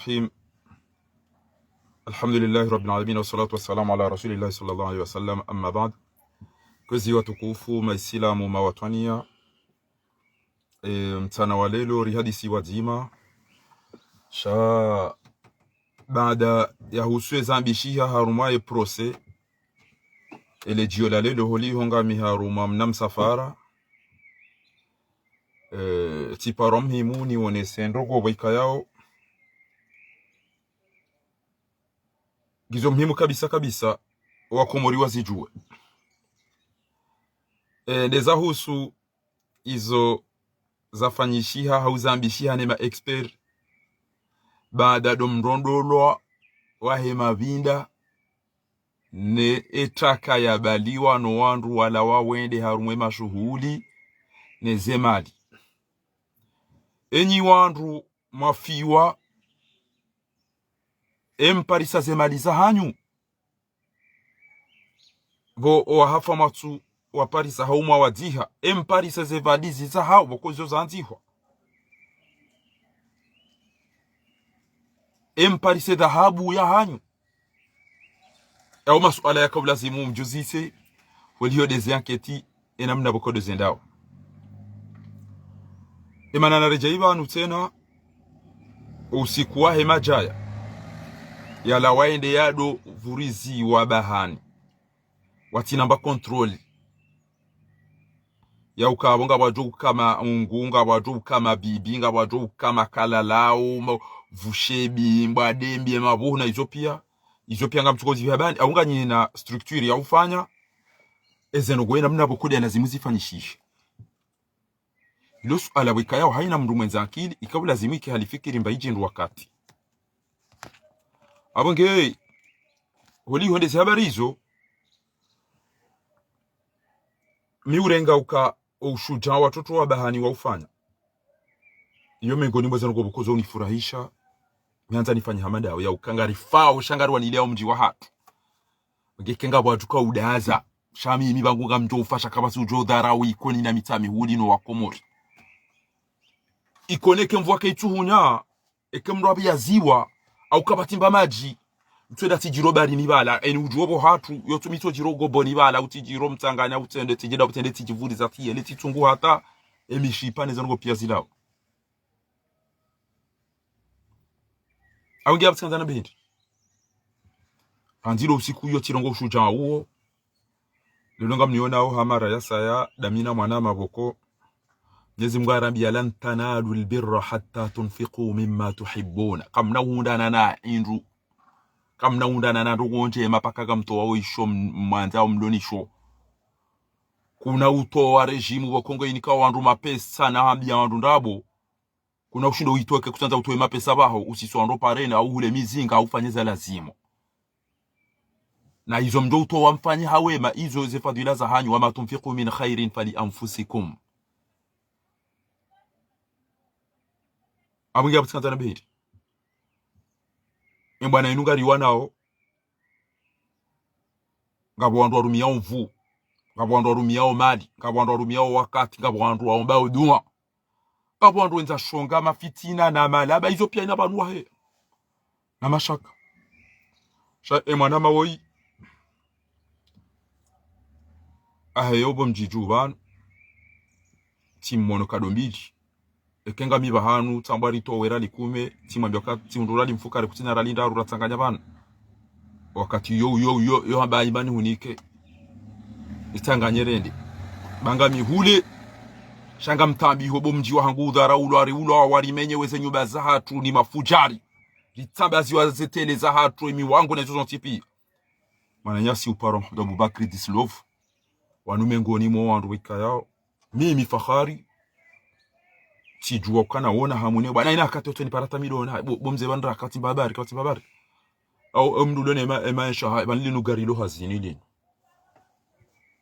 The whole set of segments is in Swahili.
الرحيم. الحمد لله رب العالمين والصلاة والسلام على رسول الله صلى الله عليه وسلم. أما بعد, kwezi watukufu maislamu mawatwania, mtana wa lelo rihadisi wazima sha baada ya huswe zambishia harumaye prose ele jiola lelo holi honga miharuma mna msafara tiparom himu ni wonese ndogo waika yao gizo muhimu kabisa wakomori wazijue. Ndeza husu izo zafanyishiha hauzambishiha nema expert baada domrondolwa wahema vinda ne etaka ya baliwa no wandu wala wawende harumwe mashuhuli ne zemali. Enyi wandu mafiwa emparisa zemali za hanyu bo wahafa matu waparisa hauma wadiha emparisa zevalizi za hao bokozo zanzihwa emparisa dhahabu ya hanyu au masuala ya kabla zimu mjuzise waliyo deze anketi enamna bokodo zendao imana na rejaiba anu tena usiku wa hemajaya yala waende yado vurizi wa bahani watinamba kontroli ya ukabonga wadu kama ungunga wadu kama bibinga wadu kama kalalao vushebi mbadembi mabuhuna Ethiopia nga mtukozi vibani aunga nyina structure ya ufanya ezeno goena mna bokodi anazimuzifanyishisha losu ala wika yao haina mndu mwenza akili ikabu lazimiki halifikiri mbaiji ndu wakati abonge holi honde habari hizo miurenga uka ushuja watoto wa bahani wa ufanya iyo mengoni mweza ngo bukozo unifurahisha nyanza nifanya hamada ya ukangari fao shangari wanilea mji wa hatu ngekenga bwaduka udaza shami mibangunga mjo ufasha kabasi ujo dharawu ikoni na mitami huli no wakomori ikoneke mvua keituhunya ekemro abiya ziwa au kabatimba maji mtweda tijiro bari nibala eni ujobo hatu yotu mito jiro gobo nibala utijiro mtanganya utende tijida utende tijivuri zati ele titungu hata emishipa nezango pia zilao aungia mtangana bendi andilo usiku yo tirongo ushuja uo lelonga mniona au hamara ya saya damina mwana maboko Mwenyezi Mungu arambia lan tanalu albirra hatta tunfiqu mimma tuhibbuna kamna undana na indu kamna undana na ndogonje mapaka gamto wao isho mwanza mlonisho kuna uto wa rejimu wa Kongo inika wandu mapesa na hambia wandu ndabo kuna ushindo uitoke kutanza utoe mapesa baho usiswando parena au ule mizinga au fanyeza lazima na hizo mdo uto wamfanye hawema hizo zefadila za hanyu wama tunfiqu min khairin fali anfusikum abungia butsanta na behiti mbana inunga riwanao ngabo wandu warumia mvu ngabo wandu warumia mali ngabo wandu warumia wakati ngabo wandu waomba uduma ngabo wandu wenza shonga mafitina na malaba hizo pia inabanwa he na mashaka sha emana mawoi aheyobo mjijuban timono kadombiji ekenga miba hanu tambari to wera likume timwambia wakati ndurali mfukare kutina ralinda ruratanganya bana wakati yo hamba imani hunike itanganye rende banga mihule shanga mtambi hobo mji wa hangu dhara ulwari warimenye weze nyumba za hatu ni mafujari litambazi wa zetele za hatu emi wangu na zozo tipi mananyasi uparo Abubakar Dislov wanume ngoni mo wandu wika yao mimi fahari tijua kana wona hamune bwana ina katoto ni parata miliona bomze bandra kati babari au mdulone ema shaha banlinu garilo hazini lini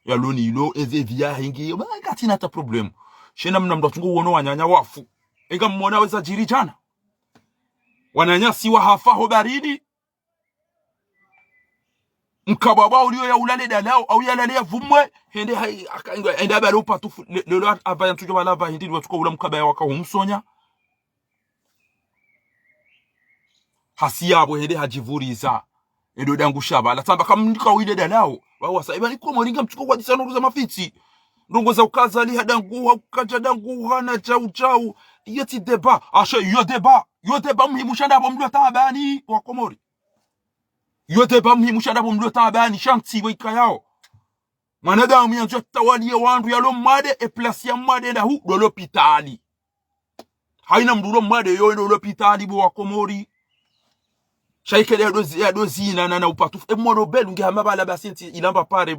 ya loni lo evia hingi kati na ta problem shena mna mdatungu wono wanyanya wafu enga mmona weza jiri jana wananya siwa hafaho baridi mkababa ulio ya ulale dalao au yalale ya vumwe hende abalo patufu lelo avaya tujo balava hindi watuko ula mkabaya waka humsonya hasiyabo hede hajivuriza ndo dangu shaba la tamba kamndika wide dalao bawa saiba ni komo ringa mchuko kwa disano za mafiti ndongo za ukazali hadangu ukaja dangu hana chau yeti deba asha yo deba muhimu shanda bo mdo tabani wa komori yo deba muhimu shanda bo mdo tabani shanti wika yao manadamu yanzo tawalie wandu yalo made e place ya made da hu do l'hôpital haina mdulo made yo ndo l'hôpital bo wa komori shaikele ya dozi na upatufu emono belu nge hamabala basinti ilamba pare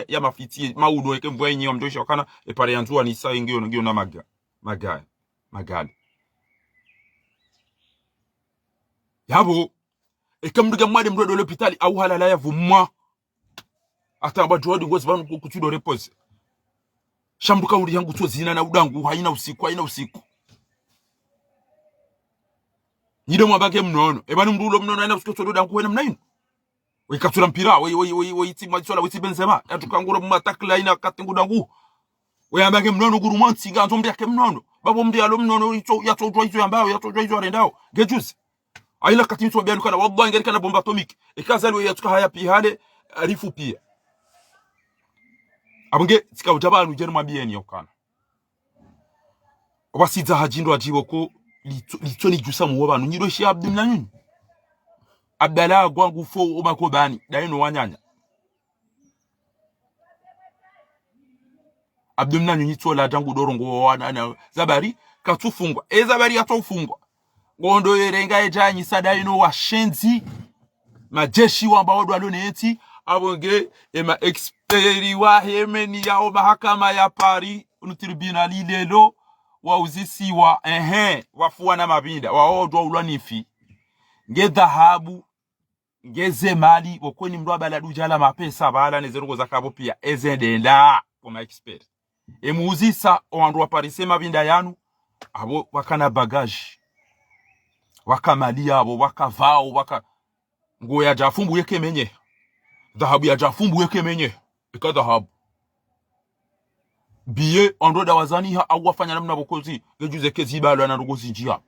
ya mafiti maudo eke mbwenye wa mdosha wakana pare yanzua ni saa ngio na magali yabo mduga mwade mdodo l'hôpital au halala ya vumwa ata abajodi ngozi banu kutudo repose shamduka uri yangu to zina na udangu haina usiku Nide mwabake mnono. Ebani mrulo mnono aina usikoto doda nkuwena mnainu. Wikatura mpira. Witi mwajisola witi Benzema. Yatukangura mmatakla ina katengu dangu. Weyambake mnono guru mwansi. Ganzo mdiake mnono. Babo mdialo mnono yatojwa hizo yambao. Yatojwa hizo arendao. Gejuzi. Aina katimitu wabianu kana. Wallahi ngeri kana bomba atomiki. Ikazali yatuka haya pihale. Arifu pia. Abunge tika ujabanu jenu mabieni yokana. Wasiza hajindo ajibo ko. Litoni jusa muwa banu nyiroshi Abdullah Abdallah gwangu fo omakobani daino wanyanya Abdullah nyitola dangu dorongo wana zabari katufungwa zabari atofungwa ngondo yerenga ejanyi sadaino washenzi majeshi wambao dwaloneti abonge ema experi wa hemeni ya mahakama ya Paris tribunal lelo wauzisiwa wafuwa na mabinda waodwa ulwanifi nge dhahabu ngeze mali wokweni mrwa baladu jala mapesa bala nezerugo zakabo pia ezendenda koma expert emuuzisa owandu wa Paris mabinda yanu abo wakana bagage wakamali abo wakavao ngo ya jafumbu yeke menye dhahabu ya jafumbu yeke menye ika dhahabu biye ondo da wazani ha awafanya namna bokozi gejuze kezibalo na rugozi njia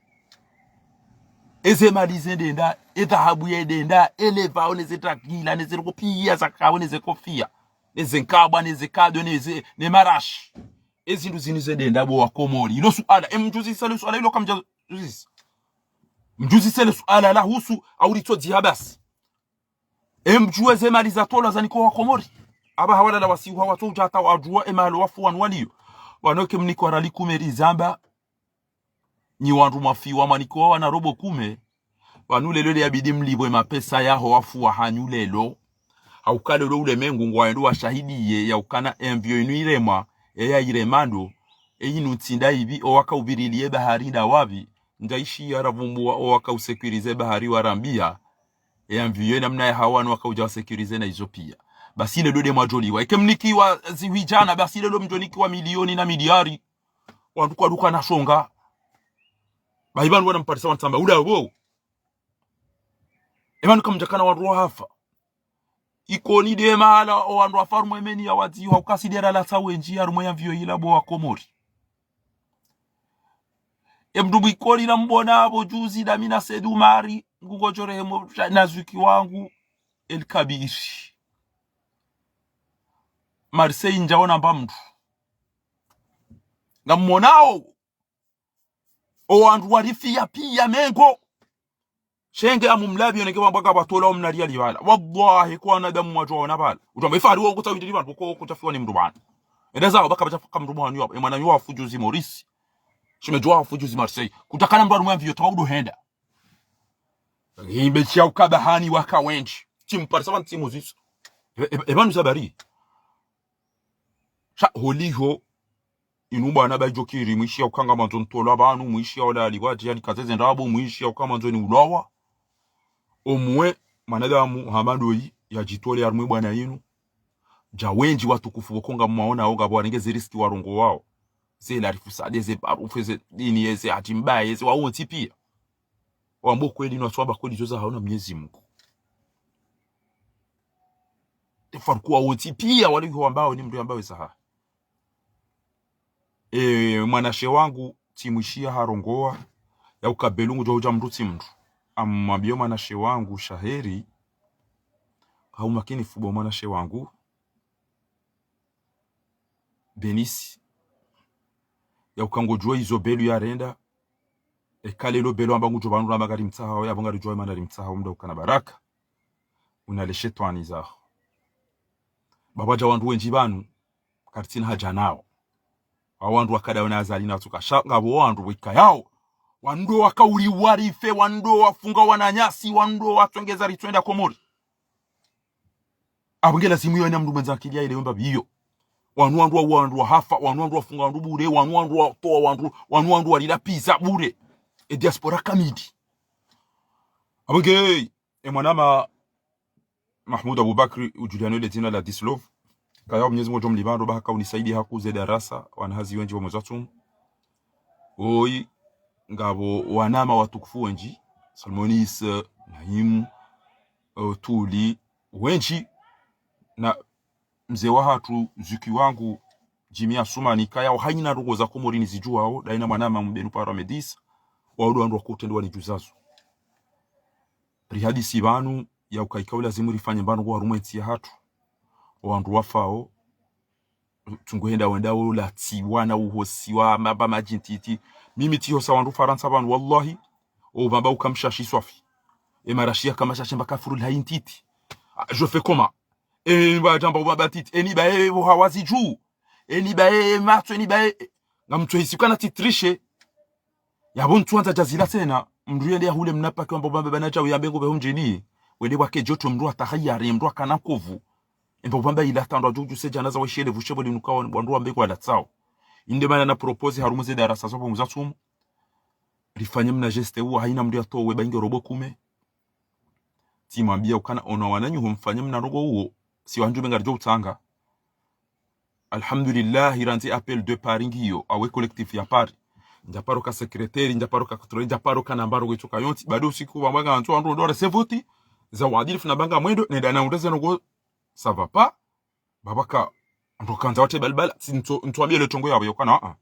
ezemalize ndenda ethahabu yedenda eleva onezetakila nezerukopia zakawo nezekofia nezenkabwa nezekado ne marash ezindu zinize ndenda bo wakomori ilo suala mjuzi sale suala ilo kamja mjuzi sale suala la husu aurito dihabas mjuwe zemaliza tola zaniko wakomori aba hawala la wasiwa watu jata wajua emalo wafuan waliyo wanoke mniko rali kumeri zamba ni wandu mafiwa maniko wana robo kume wanulelo ya bidi mlibwe mapesa yaho wafuwa hanyulelo haukale ule mengu ngwaendo wa shahidi ye ya ukana envio inu irema ya iremando eyinu tinda ibi owaka ubirilie bahari da wabi ndaishi ya ravumbu owaka usekurize bahari warambia envio namna ya hawanu waka uja usekurize na izopia basi lelo de majoliwa ikemnikiwa ziwijana basi lelo mjonikiwa milioni na miliari wandu kwa duka na shonga baibanu wana mparisa wantamba uda wo emanu kamjakana wandu hafa ikoni de mahala wandu afaru emeni ya wazi haukasidera la sawenji ya rumoya vyo ila bo wakomori emdubu ikoni na mbona abo juzi da mina sedumari ngugojore hemo nazuki wangu el kabiri Marseille njaona mbamdu ngamonao owandu warifia pia mengo shenge amumlabi yoneke wambaka batola omnalia liwala wallahi kwa nadamu wajona bala utamba ifari wo kutawidiri bantu ko kutafiwa ni mrubana endaza baka bacha mrubana yo emana yo afujuzi Maurice shimejwa afujuzi Marseille kutakana mbaru mwa vyo tawudu henda himbe chia ukabahani waka wenji timu parsavan timu zisu ebanu zabari sha holiho inumba na bajokiri mwishia ukanga manzo ntolo abantu mwishia ola aliwaje yani kazeze ndabo mwishia ukama manzo ni ulawa omwe manadamu hamadoyi yajitole yarumwe bwana yinu jawenji watukufu bokonga mwaona oga bwanengeze riski warongo wao zela rifusade barufeze dini yeze hatimbaye yeze wawonti pia wambo kweli no swaba kweli joza haona Mwenyezi Mungu farkuwa wonti pia waliho ambao ni mtu ambao saha mwanashe wangu timwishia harongoa ya ukabelungu joja mruti mtu amwambia mwanashe wangu shaheri au makini fubo mwanashe wangu Benisi ya ukangojua izo belu ya renda ekalelo belu ambangu jobangu na magari mtaha ya bangari joa manari mtaha mda ukana baraka unaleshe twani zao babaja wandu wenji banu kartina haja nao wandu wakada wanazali na tukashanga bo wandu wika yao wando wakauli warife wando wafunga wananyasi wando watongeza ritwenda komori abungela simu yo nyamdu mwenza kilia ile wemba biyo wandu hafa wandu wafunga wandu bure wandu watoa wandu walila pizza bure e diaspora kamidi abunge mwanama Mahmoud Abubakri ujuliano ile jina la Dislov kaya Mwenyezi Mungu mlibando baka unisaidie hakuze darasa wanahazi wengi wa mwazatum oi ngabo wanama watukufu wengi Salmonis Naim Tuli wengi na mzee wa hatu zuki wangu Jimia Sumani kaya haina rogo za komori nizijua hao daina mwanama mbenu paramedis waudu wandu wakutendwa ni juzazu rihadi sibanu ya ukaika ula zimu rifanye mbanu kwa rumenti ya hatu wandu wafao tunguhenda wenda ula tiwana uhosiwa maba majintiti mimi tihosa wandu faransa banu wallahi o baba ukamshashi swafi emarashia kama shashemba kafuru laintiti je fais comment ba jamba baba titi eni bae hawazi juu eni bae mato eni bae ngamtu hisikana titrishe yabon tuanza jazila tena mnduyende ya hule mnapa kwa baba banaja uyambengo be humjeni wele wake joto mndu atahayari mndu akanakovu embo bamba ila tandwa juju se janaza wa shele vushebo linukawa wandu ambeko ala tsao inde bana na propose harumuze darasa sopo muzatum rifanye mna geste huo haina mndu atowe bainge robo kume timwambia ukana ona wananyu humfanye mna rogo huo si wanju bengarjo utanga alhamdulillah iranzi appel de paringio awe collectif ya pari njaparo ka secrétaire njaparo ka contrôle njaparo ka nambaro gitoka yonti bado siku bamwaga antu andu ndo resevoti za wadili funa banga mwendo nenda na undeze ngo ça va pas babaka ndo kanza wate balbala ntuambie le tongo yabo yokana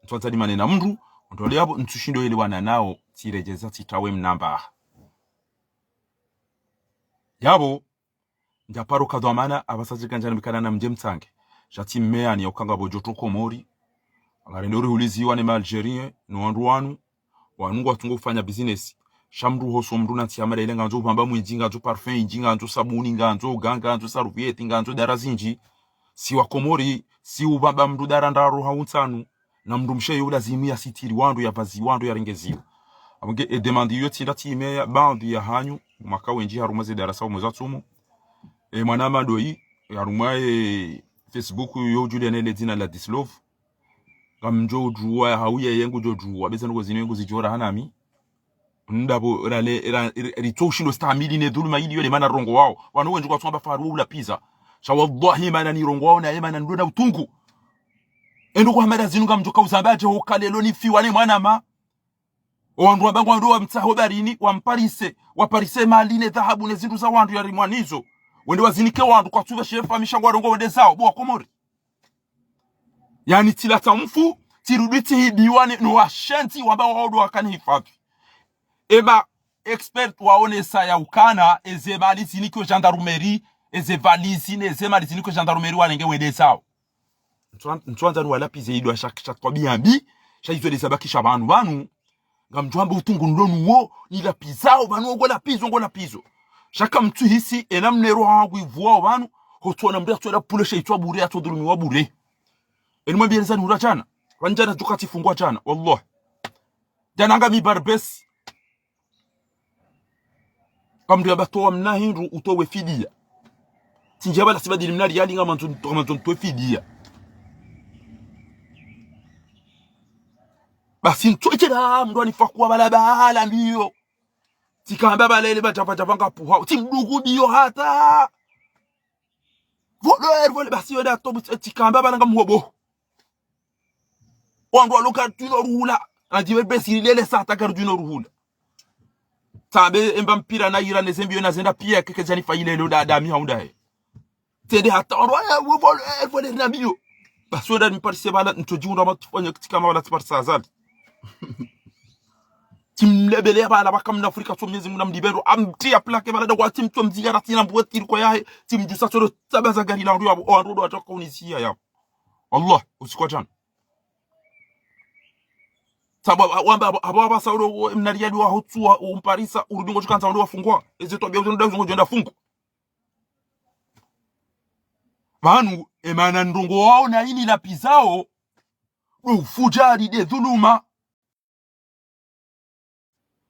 ntuanza di manena mndu ndo yabo ntushindo ile wana nao tirejeza titawe mnamba yabo njaparo ka dwamana abasaje kanjana bikana na mjemtange jati mmea ni okanga bojoto komori agarendori uliziwa ne Algerien no wandu wanu watungo kufanya business shamru hoso mru na tiamara ile nganzo bamba mwinjinga nzo parfum injinga nzo sabuni nganzo ganga nzo saruvieti nganzo darazinji si wa komori si ubamba mru darandaro hauntanu na mru mshe yula zimia sitiri wandu ya vazi wandu ya rengeziwa abunge e demandi yo tinda time ya bandi ya hanyu mwaka wenji harumaze darasa umezatumu mwanama doi harumaye Facebook yo Julian ile dina la Dislov kamjo juwa hauye yengu jo juwa beza ngo zinengo zijora hanami ndabo ritoshindo stamili ne dhuluma ili yole mana rongo wao wanu wenju kwa tsamba faru ula pizza sha wallahi mana ni rongo wao na yema na ndona utungu endo kwa hamada zinunga mjoka uzambaje hokalelo ni fiwane mwana ma wandu wabangu ndo wamtsaho barini wamparise waparise mali ne dhahabu ne zindu za wandu ya rimwanizo wende wazinike wandu kwa tuve shefa mishangwa rongo wende zao bo komori yani tilata mfu tiruditi hibiwane no ashanti wamba waudu wakani hifadhi eba expert waone saya ukana eze mali ziniko gendarmerie eze valisi eze mali ziniko gendarmerie wanenge wende sao ntwanza wala pize ido ashakisha kwa biambi shaizo desabakisha banu ngamjwamba utungu ndonu wo ila pizao banu ngo la pizo shaka mtu hisi enamnero wangu ivuao banu hotona mbya twela pule shaitwa bure atodulumi wa bure enimwambia nzani urachana wanjana tukati fungwa chana wallahi jana ngami barbes kamri abatoa mnahindu utowe fidia tinjaba la sibadili mnali yali ngama ntu fidia basi ntwechera mndo anifakuwa balabala ndiyo tikamba balele batapanga puha timdugu biyo hata vole basi yoda to tikamba balanga muhobo wandu aloka tuno ruhula ajibe besi lele sata garduno ruhula tabe emba mpira na ira nezembio na zenda pia keke jani fayile lo da mi haunda he tede hata wandu vole na biyo basi yoda mi parise bala ntoji unda matufanya tikamba bala tiparsa azali timlebele bala bakamna Afrika so Mwenyezi Mungu mdibero amtia plake bala kwa tim to mzigara tina mbweti kwa yahe timjusa solo tabaza gari la ndio wandodo atoka unisia ya Allah usikwa jana sababu wamba ababa sauro mnariadi wa hutsu umparisa urudingo chukanza ndio wafungwa ezeto bya ndio ngo jenda fungu banu emana ndongo wao na ini la pizao ufujari de dhuluma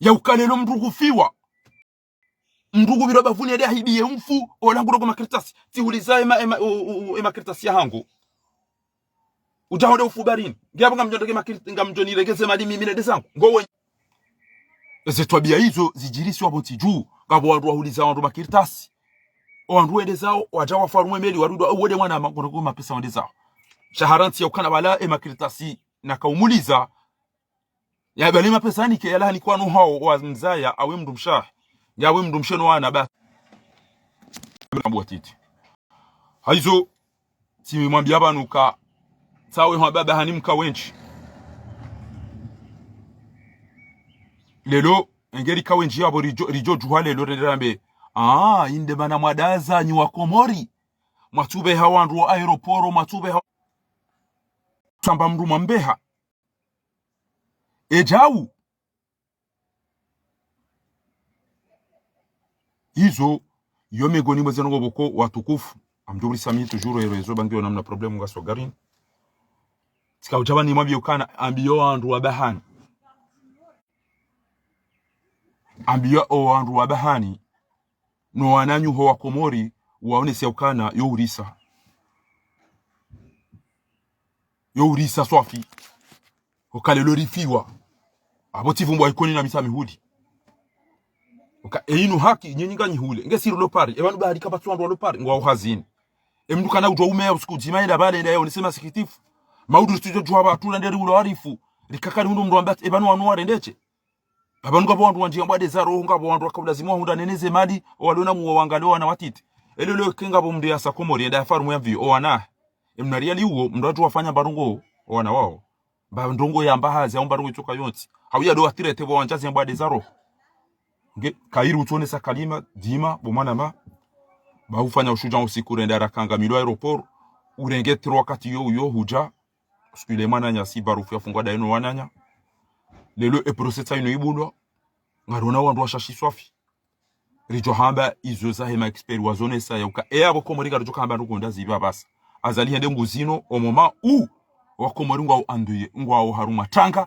ya ukalelo mndugu fiwa mndugu biroba vuni ya hibiye mfu olangu rogo makritasi tiuliza ema kritasi ya hangu ujahode ufubarini ngiyabo ngamjondeke makritasi ngamjoni regeze mali mimi ne desangu ngowe ezetwabia hizo zijirisi waboti juu ngabo wandu wahuliza wandu makritasi wandu edezao wajawa farumwe meli warudo uwede mwana magogo mapesa wandezao shaharanti ya ukana bala ema kritasi na kaumuliza ya bali mapesa ni ke yala ni kwanu hao wa mzaya awe mdumsha yawe mdumsheno wana ba mbwatiti haizo simwambia banuka sawe ho baba hanimka wenchi lelo engeri ka wenchi yabo rijo juhale lelo rambe inde bana mwadaza ni wa Komori matube hawandu wa aeroporo matube samba mru mambeha ejau hizo yome goni mweze ngo boko watukufu amjuri sami toujours ezo bangi namna problem ngaso garin sika ujabani mwambie ukana ambiyo wandu wa bahani ambiyo wandu wa bahani no wananyu ho wa Komori waone sia ukana yo urisa swafi okale lorifiwa abotivu mbwa ikoni na misami hudi inu haki nyenyinga nyihule ngesiro lopari ebanu bahari kabatwandu lopari ngwa uhazini emduka na ujwa ume usiku jimaila bale ndayo nisema sikitifu maudu studio jwa batula nderi ulo arifu likakari hundu mndu ambati ebanu wanu warendeche abanu ngabo wandu wanjia mbade zaro ngabo wandu wakabulazimwa hunda neneze mali owaliona muwa wangalewa na watiti elelo kengabo mndu ya Komori enda yafaru mvi owana emnariali uwo mndu watu wafanya barungo owana wao ba ndongo ya mbahazi au barungo itoka yonti hawia do atirete bo wanjazi mbade zaro nge kairu utone sakalima dima bomana ma ba ufanya ushuja usiku renda rakanga milo aeroport urengete wakati yo huja skule mananya si barufu yafungwa daino wananya lelo e processa ino ibulo ngarona wandu washashi swafi rijo hamba izo za hema expert wazone sa yauka abo Komori garujo hamba ndugonda ziba basa azali hende nguzino omoma wa Komori ngwa anduye ngwa haruma tanga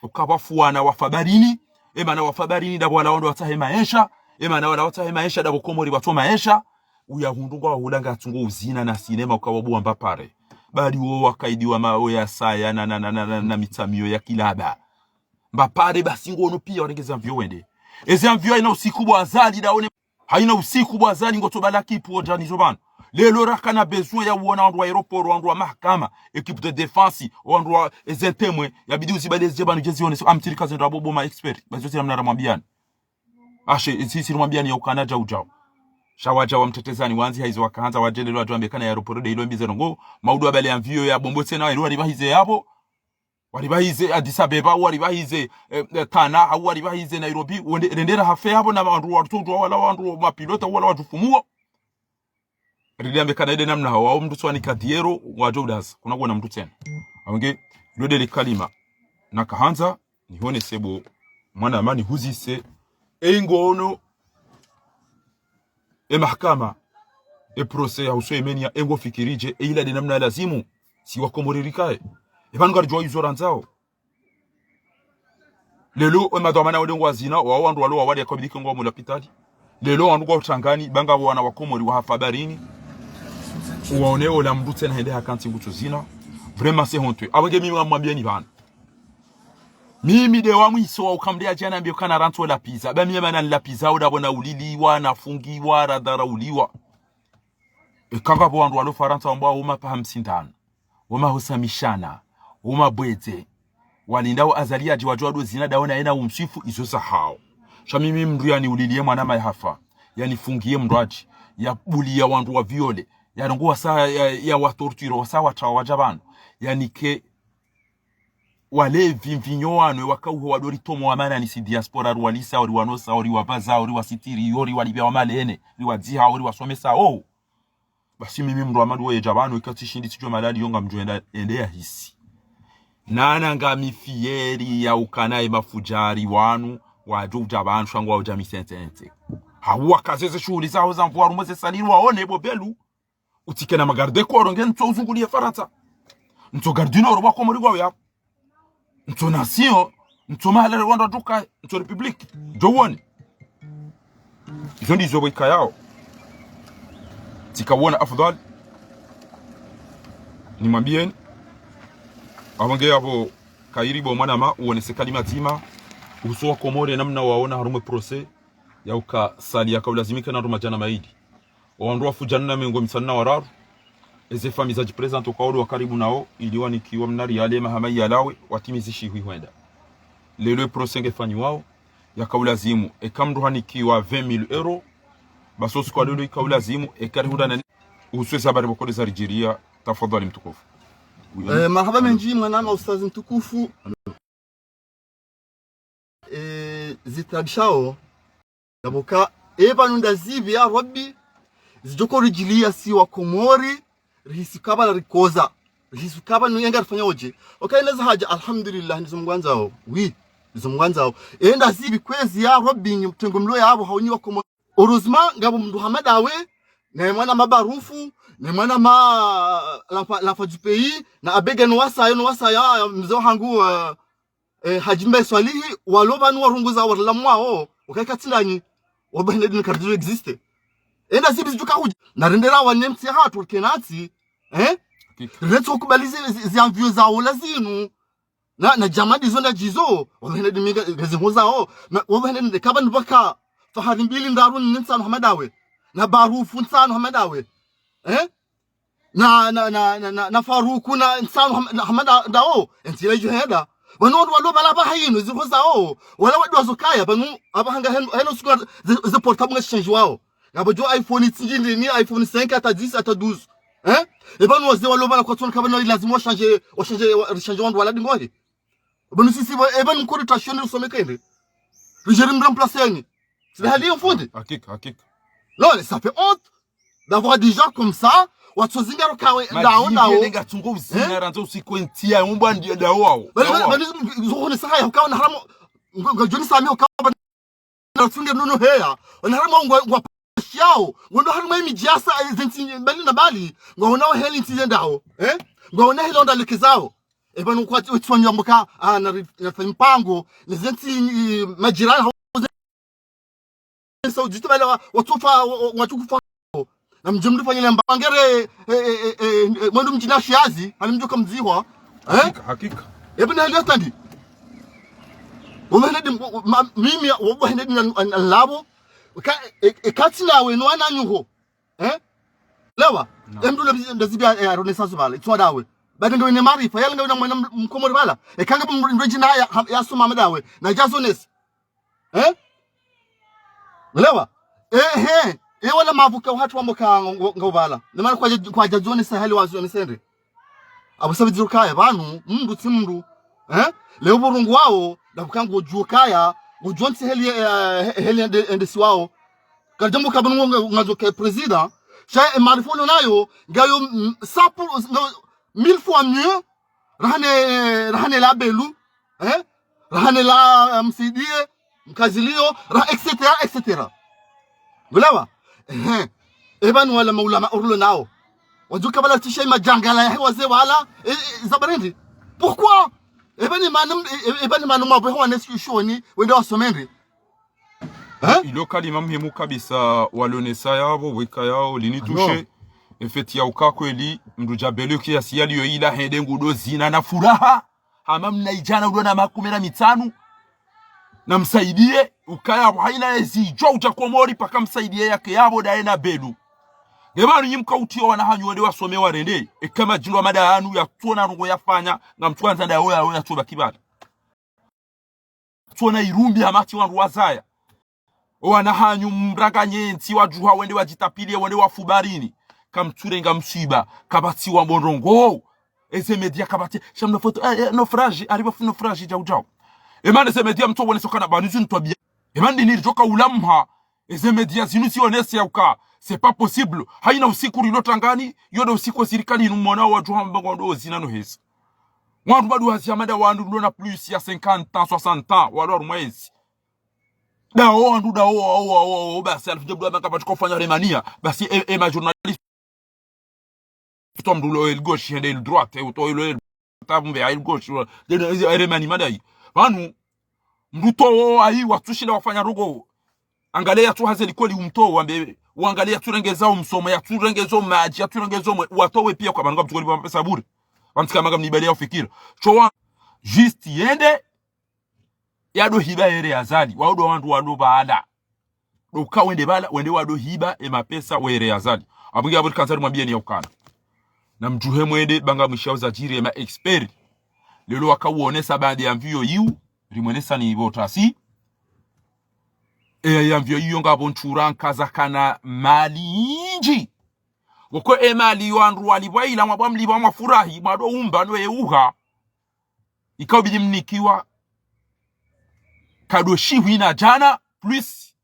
ukabafuana wafabarini emana wafabarini dabo wala wandu watahe maisha emana wala watahe maisha dabo Komori watu maisha uyahundungwa wahulanga atungo uzina na sinema ukawabu ambapare bali wo wakaidiwa mao ya saya na mitamio ya kilaba mbapare basi ngono pia warengeza mvyo wende eze mvyo ina usiku bwa azali daone haina usiku bwa azali ngoto balaki po jani zobano lelo rakana besoin ya uona wandu wa aeroport wandu wa mahakama equipe de défense wandu wa ezentemwe yabidi uzibadezi jebanu jezione amtirika zendo abobo ma expert bazote namna ramwambiani sisi ramwambiani ya ukanaja ujao shawaja wa mtetezani wanzi haizo wakaanza wajelelo wajambe kana ya aeroport de ilo mbizero ngo maudu abale ya mvyo ya bombote na ilo ribahize yabo waribahize Addis Abeba waribahize Tana au waribahize Nairobi rendera hafe hapo na wandu watutu wala wandu mapilota wala watufumua ridambe kana ide namna hawa au mtu swani kadiero wa Jodas kuna kuona mtu tena awenge lode likalima na kahanza nihone sebo mwana amani huzise engono mahakama procès ya usoemenia engo fikirije ila de namna lazimu si wa Komori rikae ebanu garjwa izoranzao lelo madamana wode ngwazina wa wandu walo wawali yakabidika ngo mu hospitali lelo wandu kwa utangani banga wana wa Komori wa hafabarini uwaoneo la mdute na hende hakanti ngutu zina vraiment c'est honteux abenge mimi mwambie ni bana mimi de wa mwiso wa ukamdea jana mbio kana ranto la pizza ba mimi bana la pizza udabona uliliwa nafungiwa radara uliwa kanga bo wandu walo faranta ambao umapa 50 wama husamishana wama bwete walindao azalia jiwajwa do zina daona ena umsifu isosa hao shamimi mnduyani ulilie mwana mahafa yani fungie mndwaji ya bulia wandu wa viole ya ngwa saa ya watortiro saa watawa wajabano yani ke wale vinyoano wakauho wadori tomo amana ni si diaspora rualisa ori wanosa ori wabaza ori wasitiri ori walibia wamalene ri wadziha ori wasomesa basi mimi mndu amadu we jabanu ikatishindi tijo malali yonga mjoenda endea hisi nana nga mifieri ya ukanae mafujari wanu waju jabanu shangwa ujami sentente hawa kazeze shughuli zao za mvuaru mweze saliru waone bobelu utike na magarde koro nge nto uzungulie farata nto gardino roba kwa mori wawe hapo nto nation nto mahalere wanda duka nto republic jowoni izo ndizo wika yao tikawona afdal ni mwambieni awange hapo kairibo mwanama uone sekalima tima uso wa Komore namna waona harume procès ya ukasali yakulazimika na rumajana maidi waondoa fujana mengo msanna wararu eze fami za jipresent kwa karibu nao iliwa nikiwa mnari yale mahama yalawe watimizishi huenda lelo procès ngefanywa yakulazimu ekamruha nikiwa 20000 euro basosi kwa lelo ikawlazimu ekarihunda na uswesa bari bokole za Nigeria tafadhali mtukufu. Marhaba menji mwanama ustazi mtukufu. Zitabishao naboka nunda zibi ya Rabbi zijoko rijilia si wa Komori rihisikaba la rikoza rihisikaba nuyenga rifanya oje neza haja alhamdulillah nizo mwanzao nizo mwanzao enda zibi kwezi ya Rabbi mtengo mlo yabo hauni wa Komori oruzma ngabo mndu hamadawe na mwana mabarufu ni mwana la fa du pays na abega no wasa ya mzo hangu hajimbe swalihi waloba no warunguza warla mwao ukakatindanyi wabane din kardizo existe enda zibi zuka huja na rendera wanemti hatu kenati reto kubalize ziamvio zao lazinu na jamadi zonda jizo wabane din gazihoza wabane din kabani baka fahari mbili ndarun ninsa Muhammadawe na barufu nsa Muhammadawe na faruku na insanu Muhammad dao entile juheda bano walo bala bahayino zihozao wala wadu azokaya bano abahanga hello squad ze portable exchange wao ngabo jo iPhone tsingine ni iPhone 5 ata 10 ata 12 e bano waze walo bala kwa tona kabano lazima changer wandu wala dingohi bano sisi e bano ko rotation usomeka ende rijerim remplacer ni c'est hali mfundi hakika non ça fait honte d'avoir des gens comme ça watsozinga rokawe ndao ndenga tungo uzina ranzo usikwentia umba ndio dao wao bani zokone sahaya ukawa na haramo ngajoni sami ukawa na tunge nono heya na haramo ngwa yao ngondo haramo imijasa zenzi bali na bali ngona heli ntize ndao ngona heli onda lekezao bani ukwati utsonya mboka na mpango zenzi majirani so jitu bala watufa watukufa na mjumdu fanyile mbangere mwandu mjina shiazi alimjuka mzihwa hakika ebina hali standi wamene mimi wabahene na labo kati nawe no ananyuho lewa emdu ndazibia renaissance bala tswa dawe bade ngene marifa yala ngene mwana mkomori bala kanga mrejina ya soma madawe na jasones lewa wala mavuka watu wamoka ngobala nemana kwa jazoni sahali wazo nisende abusabizirukaya banu mundu timndu leo burungu wao ndabukango jukaya ujonti heli endesi wao kajambo kabunu ngazo ke president cha marifono nayo ngayo 1000 fois mieux rahane la belu rahane la msidie mkazilio etc Gulawa ebanu wala maulama urlo nao wajuka bala tishay majangala ya waze wala zabarendi pourquoi ebani manum mabo ho aneski shoni wende wasomende ilo kalima muhimu kabisa walonesa yabo wika yao linitushe efeti ya ukakweli mrujabelo kiasi yaliyo ila hende ngudo zina na furaha ama mnaijana udona 15 na msaidie ukaya haina ezijwa utakomori paka msaidie yake yabo daena belu ngebanu nyimka utio wanahanyu wende wasome warende kama jilwa madahanu ya tuona rungo yafanya na mtwanza ndayo ya tuba kibata tuona irumbi amati wandu wazaya wanahanyu mranganye nti wajuha wende wajitapilie wende wafubarini kamturenga msiba kabati wa mbondongo eze media kabati shamna foto naufrage ariba fu naufrage jau emane eze media mtu wone sokana banizu ntwabia emane ni joka ulamha eze media zinu si honeste yauka c'est pas possible haina usiku rilotangani yoda usiku serikali inumona watu hamba ndo zina no hesa wantu badu hasiamada wandu ndona plus ya 50 ans 60 ans walo mwezi dao wandu dao basi alifujabula bakapata kufanya remania basi ma journaliste tombe le gauche et le droite et to le tabumbe ai gauche de remani madai banu mruto ai watushina wafanya rugo angalia tu hazeli kweli umto wambe uangalia turengezao msomo ya turengezo maji ya turengezo watowe pia kwa bantu kwa kwa pesa bure wantika maga mnibalia ufikira chowa just yende yado hiba ere azali wado wandu wado baada doka wende bala wende wado hiba e mapesa were azali abungi abul kanzari mwambie ni ukana na mjuhe mwende banga mshauza jiri ma expert lelo wakauonesa baadhi ya mvio yu rimwenesa ni botasi ya mvio yu ngabo nchura nkazakana mali inji wako mali wandu walibwaila mwabwa mliba mwafurahi mwado umba nwe uha ikabidi mnikiwa kadoshi wina jana plus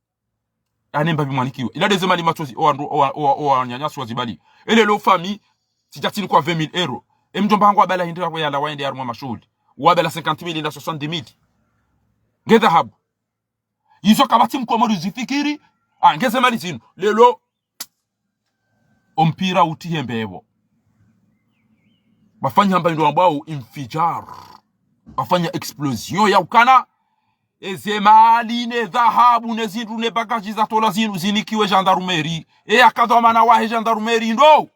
anemba bimwanikiwa ila deze mali matozi o nyanyaso wazibali ele lo fami tijatini kwa 20,000 euros mjomba wangu abala hindira kwa yala waende armwa mashuli wabala 50,000 na 60,000 ngeza habu yizo kabati mkomori zifikiri ngeze mali zinu lelo ompira utihembebo bafanya hamba ndo ambao infijar bafanya explosion ya ukana eze mali ne dhahabu ne zindu ne bagaji za tola zinu zinikiwe gendarmerie akadoma wahe gendarmerie ndo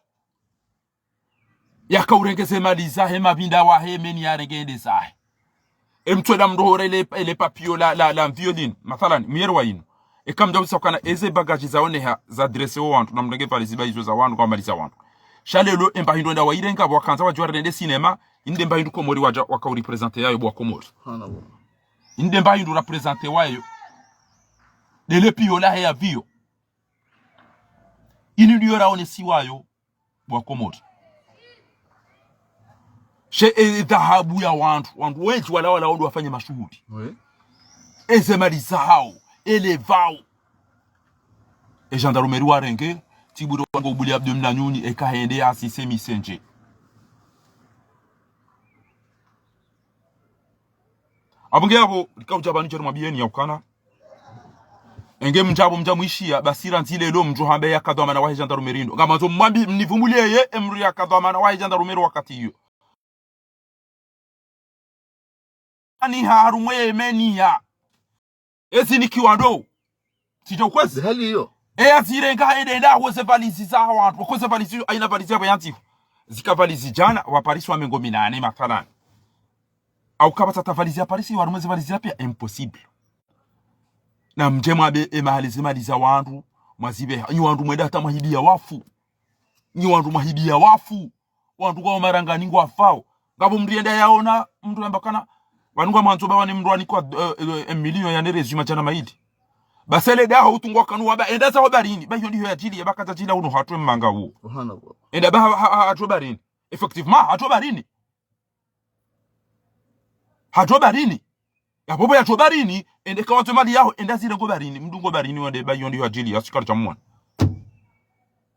yakaurengeze mali zahe mabinda wahe meni yarengende zahe mtweda mdohore ele papio la violin mathalan mierwa ino kamja usakana eze bagaji zaone za adresse wo wantu namrenge pale ziba hizo za wantu kwa mali za wantu shalelo embahindo nda wairenga wakanza wajwa rende cinema inde mbahindo ko mori waja wakauri presenter yayo bwa komori inde mbahindo representer wayo dele pio la ya vio ini ndio raone si wayo bwa komori she dhahabu ya wantu wengi wala wadu wafanye mashuhudi eze mali zao elevao gendarmerie warenge tiburo wango buli abdum na nyuni ekahende asise misenje abunge abo likauja choro mabieni yakana enge mjamuishia basira ntile lo mjohambe yakadoma na wa gendarmerie ndo ngama zo mwambi mnivumulie ye emri yakadoma na wa gendarmerie wakati hiyo ani harumwe menia ezi nikiwando sijokwezi hali hiyo azirenga edenda hose valizi za watu koze valizi aina valizi ya bayanti zika valizi jana wa Paris wa mengo 8 mathalan au kama tata valizi ya Paris wa rumeze valizi ya pia impossible na mjema be mahalizi maliza wandu mazibe nyi wandu mwenda hata mahibia wafu nyi wandu mahibia wafu wandu kwa maranga ningo afao ngabo mrienda yaona mtu ambakana wanunga mwanzo bawa ni mrwani kwa milioni ya nere zuma jana maidi basele daho utungwa kanu waba enda za barini bayo ndiyo yajili yabakaza jila uno hatwe mmanga huo enda ba hatwe barini effectivement hatwe barini ya bobo ya hatwe barini ende kwa watu mali yao enda zile ngo barini mdungo barini wande bayo ndiyo yajili asikari cha mwana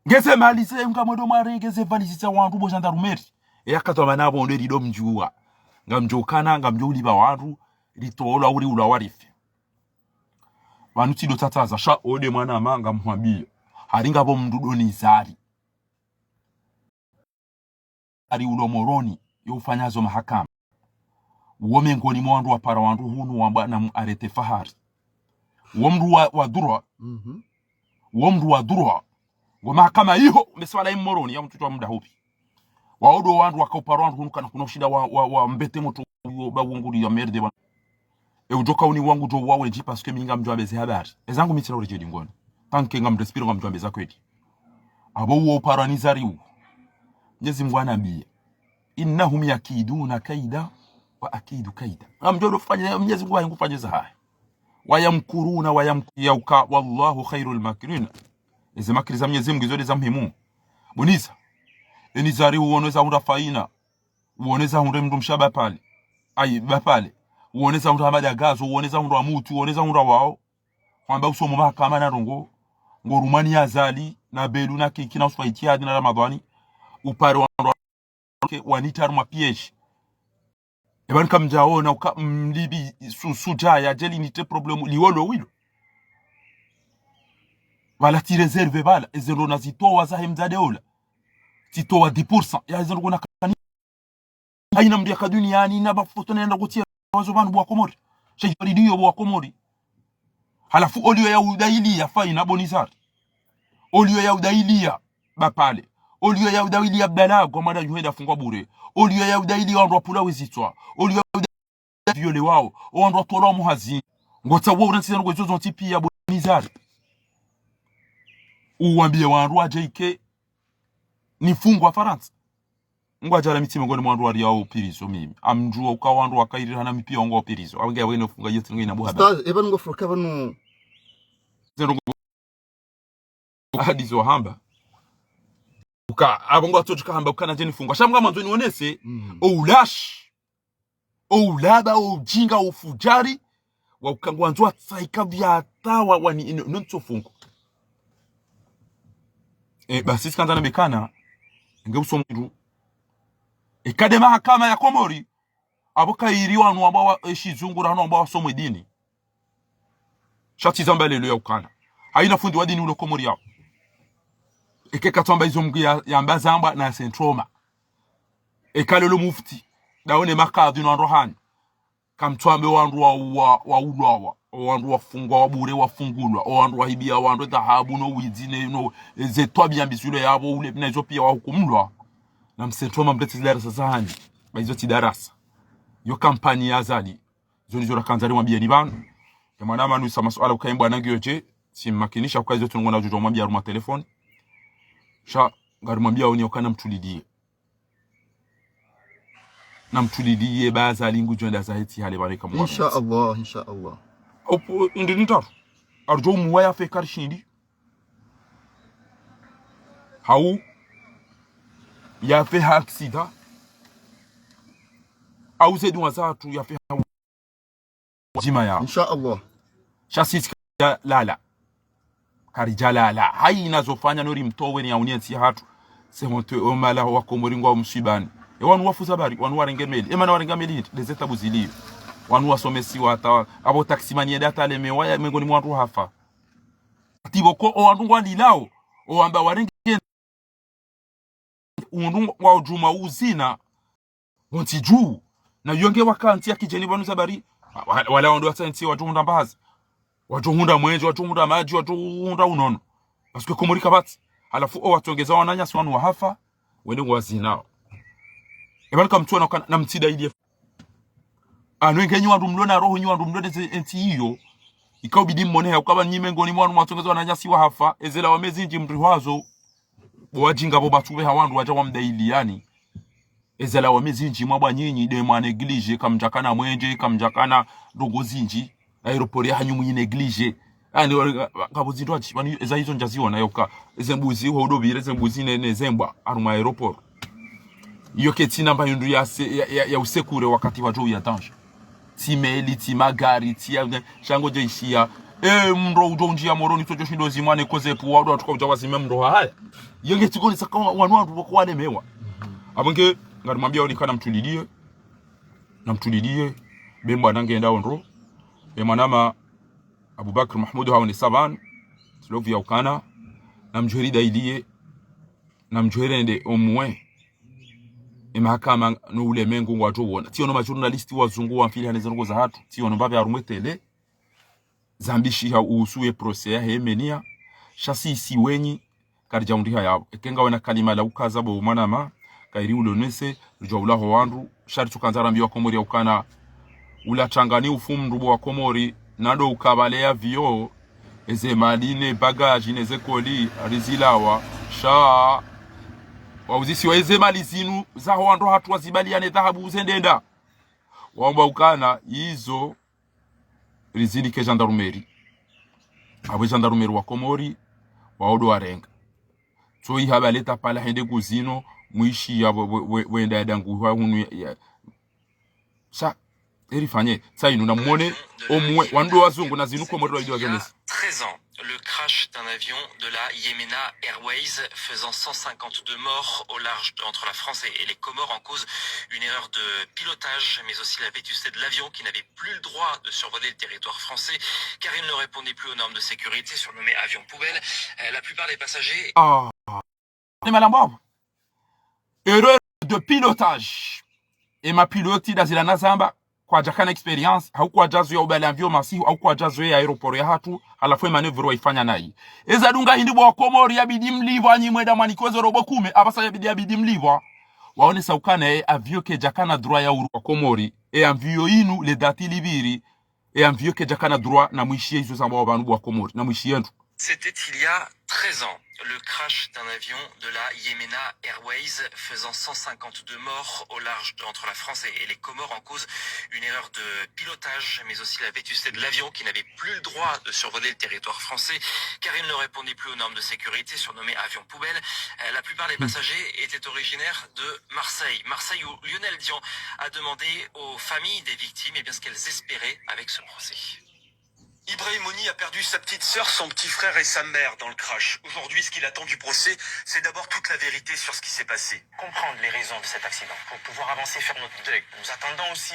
ngeze mali se ngamwedo mare ngeze valisi za wantu bo gendarmerie yakatwa nabo ndo rido mjua ngamjokana ngamjoliba wantu ritola uri ulawarifi Wanu tido tataza sha ode mwana amanga mwabia haringa bo mdudo ni zari ari ulo moroni yofanyazo mahakama wome ngoni mwandu wa para wandu hunu wamba na arete fahari womru wa durwa womru wa durwa wa mahakama hiyo meswala moroni ya mtuto wa muda hupi waodo wandu wakaupara wandu hunu kana kuna shida wa mbete moto ba wonguri ya merde wa ujoka uni wangu jo wawe ji parce que minga mjwa beze habari ezangu mitira urejedi ngona tanke ngam respiro ngam mjwa beza kwedi abo wo paranizari u Mwenyezi Mungu anambia innahum yakiduna kaida wa akidu kaida amjodo fanya Mwenyezi Mungu ayingufanye haya wayamkuruna wayamkiyauka wallahu khairul makirin eze makiriza Mwenyezi Mungu zodi za mhimu buniza enizari uoneza unda faina uoneza hunde mndu mshaba pale ai bapale uoneza hundu amadagazo uoneza hundu amutu uoneza hundu wao kwamba usomo mahakama na rongo ngorumani azali na belu na kiki na usfaiti hadi na Ramadhani upare wanitaru mapieshi eban kam jaona uka mlibi suja ya jeli nite problemu liwolo wilo wala ti reserve bala ezero na zitoa za hemzadeola titoa 10% ya ezero kuna kani haina mdia ka duniani na bafoto nenda gutia wazo banu bwa komori shejari diyo bwa komori halafu olio ya udailia faina bonizar olio ya udailia bapale olio ya udailia bdala kwa mada yuheda fungwa bure olio ya udailia wandu pula wezitwa olio ya udailia viole wao wandu tola muhazi ngota wo unatisa ngo zozo tipi ya bonizar uwambie wandu JK ni fungwa Faransa ngwa jala mitime ngoni mwandu wali yao pirizo mimi amjua ukawandu wakairira hana mipia ngo pirizo awenge awene funga yetu ngina buhaba Ustaz even ngo froka banu zero hadi zo hamba uka abongo atotuka hamba ukana jeni fungwa shamga manzo nionese oulaba ujinga ufujari wa ukangwanzwa tsaika vya tawa wani nonto fungo basi sikandana mekana ngeusomu ikade mahakama ya Komori abokairi wanu ambao eshizungura hano ambao wasomwe dini shati zamba lelo ya ukana haina fundi wa dini ulo Komori yao ikekatamba izo mgia ya mbazamba na sentroma ekalelo mufti daone makadhi na rohani kamtwambe wandu wa ulwawa wandu wafungwa wabure wafungulwa wandu wahibia wandu dhahabu no widine no zetwa byambisulo yabo ule binazo pia wahukumlwa na msentroma mbete darasa zahani baizo ti darasa yo kampani ya azali zoni zora kanzari mwambia ni banu ya mwana manu sa masuala ukaimbwa nangioje simakinisha kwa hizo tunongona ujujo mwambia ruma telefoni sha ngari mwambia oni okana mtulidie na mtulidie baza lingu jonda zahiti hale bareka mwa insha Allah opo indini taru arjo muwaya fe karshindi hau ya fe aksida au zedu wazatu ya fe jima ya insha Allah shasisi lala karijalala haina zofanya nori mtowe ni auniensi hatu semonte omala wa Komoringwa msibani wanu wafuza bari wanu warengemeli emana warengemeli dezeta buzili wanu wasomesi wata abo taksimani data le mewaya mengoni mwandu hafa tiboko o wandu ngwalilao o amba warenge undu wa ujuma uzina wonti juu na yonge wakanti ya kijeni banu zabari wala wandu watanti watu ndambazi watu hunda mwenje watu hunda maji watu hunda unono basuke Komori kabati halafu o watongeza wananya swanu hafa wende ngwazinao ebalika mtuwa na mtida ili anwenge nyu wandu mlona roho nyu wandu mlona enti hiyo ikao bidi mmoneha ukaba nyime ngoni mwanu watongeza wananya siwa hafa ezela wamezinji mriwazo wajinga bo batube hawandu waja wamdaili yani ezela wamezinji mwabwa nyinyi de mwa neglige kamjakana mwenje kamjakana dogozinji aeroport ya hanyu mwenye neglige ani kabuzinto achi bani eza hizo njaziona yoka ezembuzi ho dobire ezembuzi ne zembwa aruma aeroport iyo ketina mbayundu ya usekure wakati wa juu ya danger timeli timagari tia shango jeishia mro ujonji ya moroni tojo shindo zimane kozepu wadu atuka wazime mro haya yenge tikoni saka wanu wako wale mewa abonge ngarimwambia olikana mtulidie bemba nangenda onro manama Abubakar Mahmud haone saban slovia ukana na mjuheri dailie na mjuherende omwe mahakama no ule mengo ngwato wona tiono ma journalist wazungu wa mfili hanezango za hatu tiono mbabe arumwetele zambishi ha usuye procès ya hemenia shasi si wenyi karja undiha yabo ekenga wena kalima la ukaza bo manama kairi ulonese rujawula ho wandu shari tukanzara mbiwa Komori ya ukana ula changani ufumrubo wa Komori nado ukabalea vio eze maline bagage neze koli rizilawa sha wauzisi wa eze mali zinu za wandu hatu wazibaliane dhahabu uzendenda waomba ukana hizo rizini ke gendarmerie abo gendarmerie wa Komori waodo warenga so ihabaleta pala hende kuzino muishi ya wenda dangu hunu ya sa erifanye sainu na muone omwe wando wazungu na zinuko modro ido jeunesse 13 ans. Le crash d'un avion de la Yemena Airways faisant 152 morts au large entre la France et les Comores en cause une erreur de pilotage, mais aussi la vétusté de l'avion qui n'avait plus le droit de survoler le territoire français car il ne répondait plus aux normes de sécurité surnommé avion poubelle. La plupart des passagers... Erreur de pilotage. Et ma piloti da zila nazamba kwa jakana experience haukuwa jazo ya ubali avion masihu haukuwa jazo ya aeroport ya hatu alafu manevro waifanya nai eza dunga hindi bwa Komori ya bidi mlivo anyimweda mwanikwezo robo kume abasa ya bidi mlivo waone saukane avion ke jakana droit ya uru wa Komori avion inu le dati libiri avion ke jakana droit na mwishie izo samba wa banu bwa Komori na mwishie ntu. C'était il y a 13 ans, le crash d'un avion de la Yemena Airways faisant 152 morts au large entre la France et les Comores en cause une erreur de pilotage, mais aussi la vétusté de l'avion qui n'avait plus le droit de survoler le territoire français car il ne répondait plus aux normes de sécurité surnommé avion poubelle. La plupart des passagers étaient originaires de Marseille. Marseille où Lionel Dion a demandé aux familles des victimes ce qu'elles espéraient avec ce procès. Ibrahim Oni a perdu sa petite sœur, son petit frère et sa mère dans le crash. Aujourd'hui, ce qu'il attend du procès, c'est d'abord toute la vérité sur ce qui s'est passé. Comprendre les raisons de cet accident pour pouvoir avancer faire notre deuil. Nous attendons aussi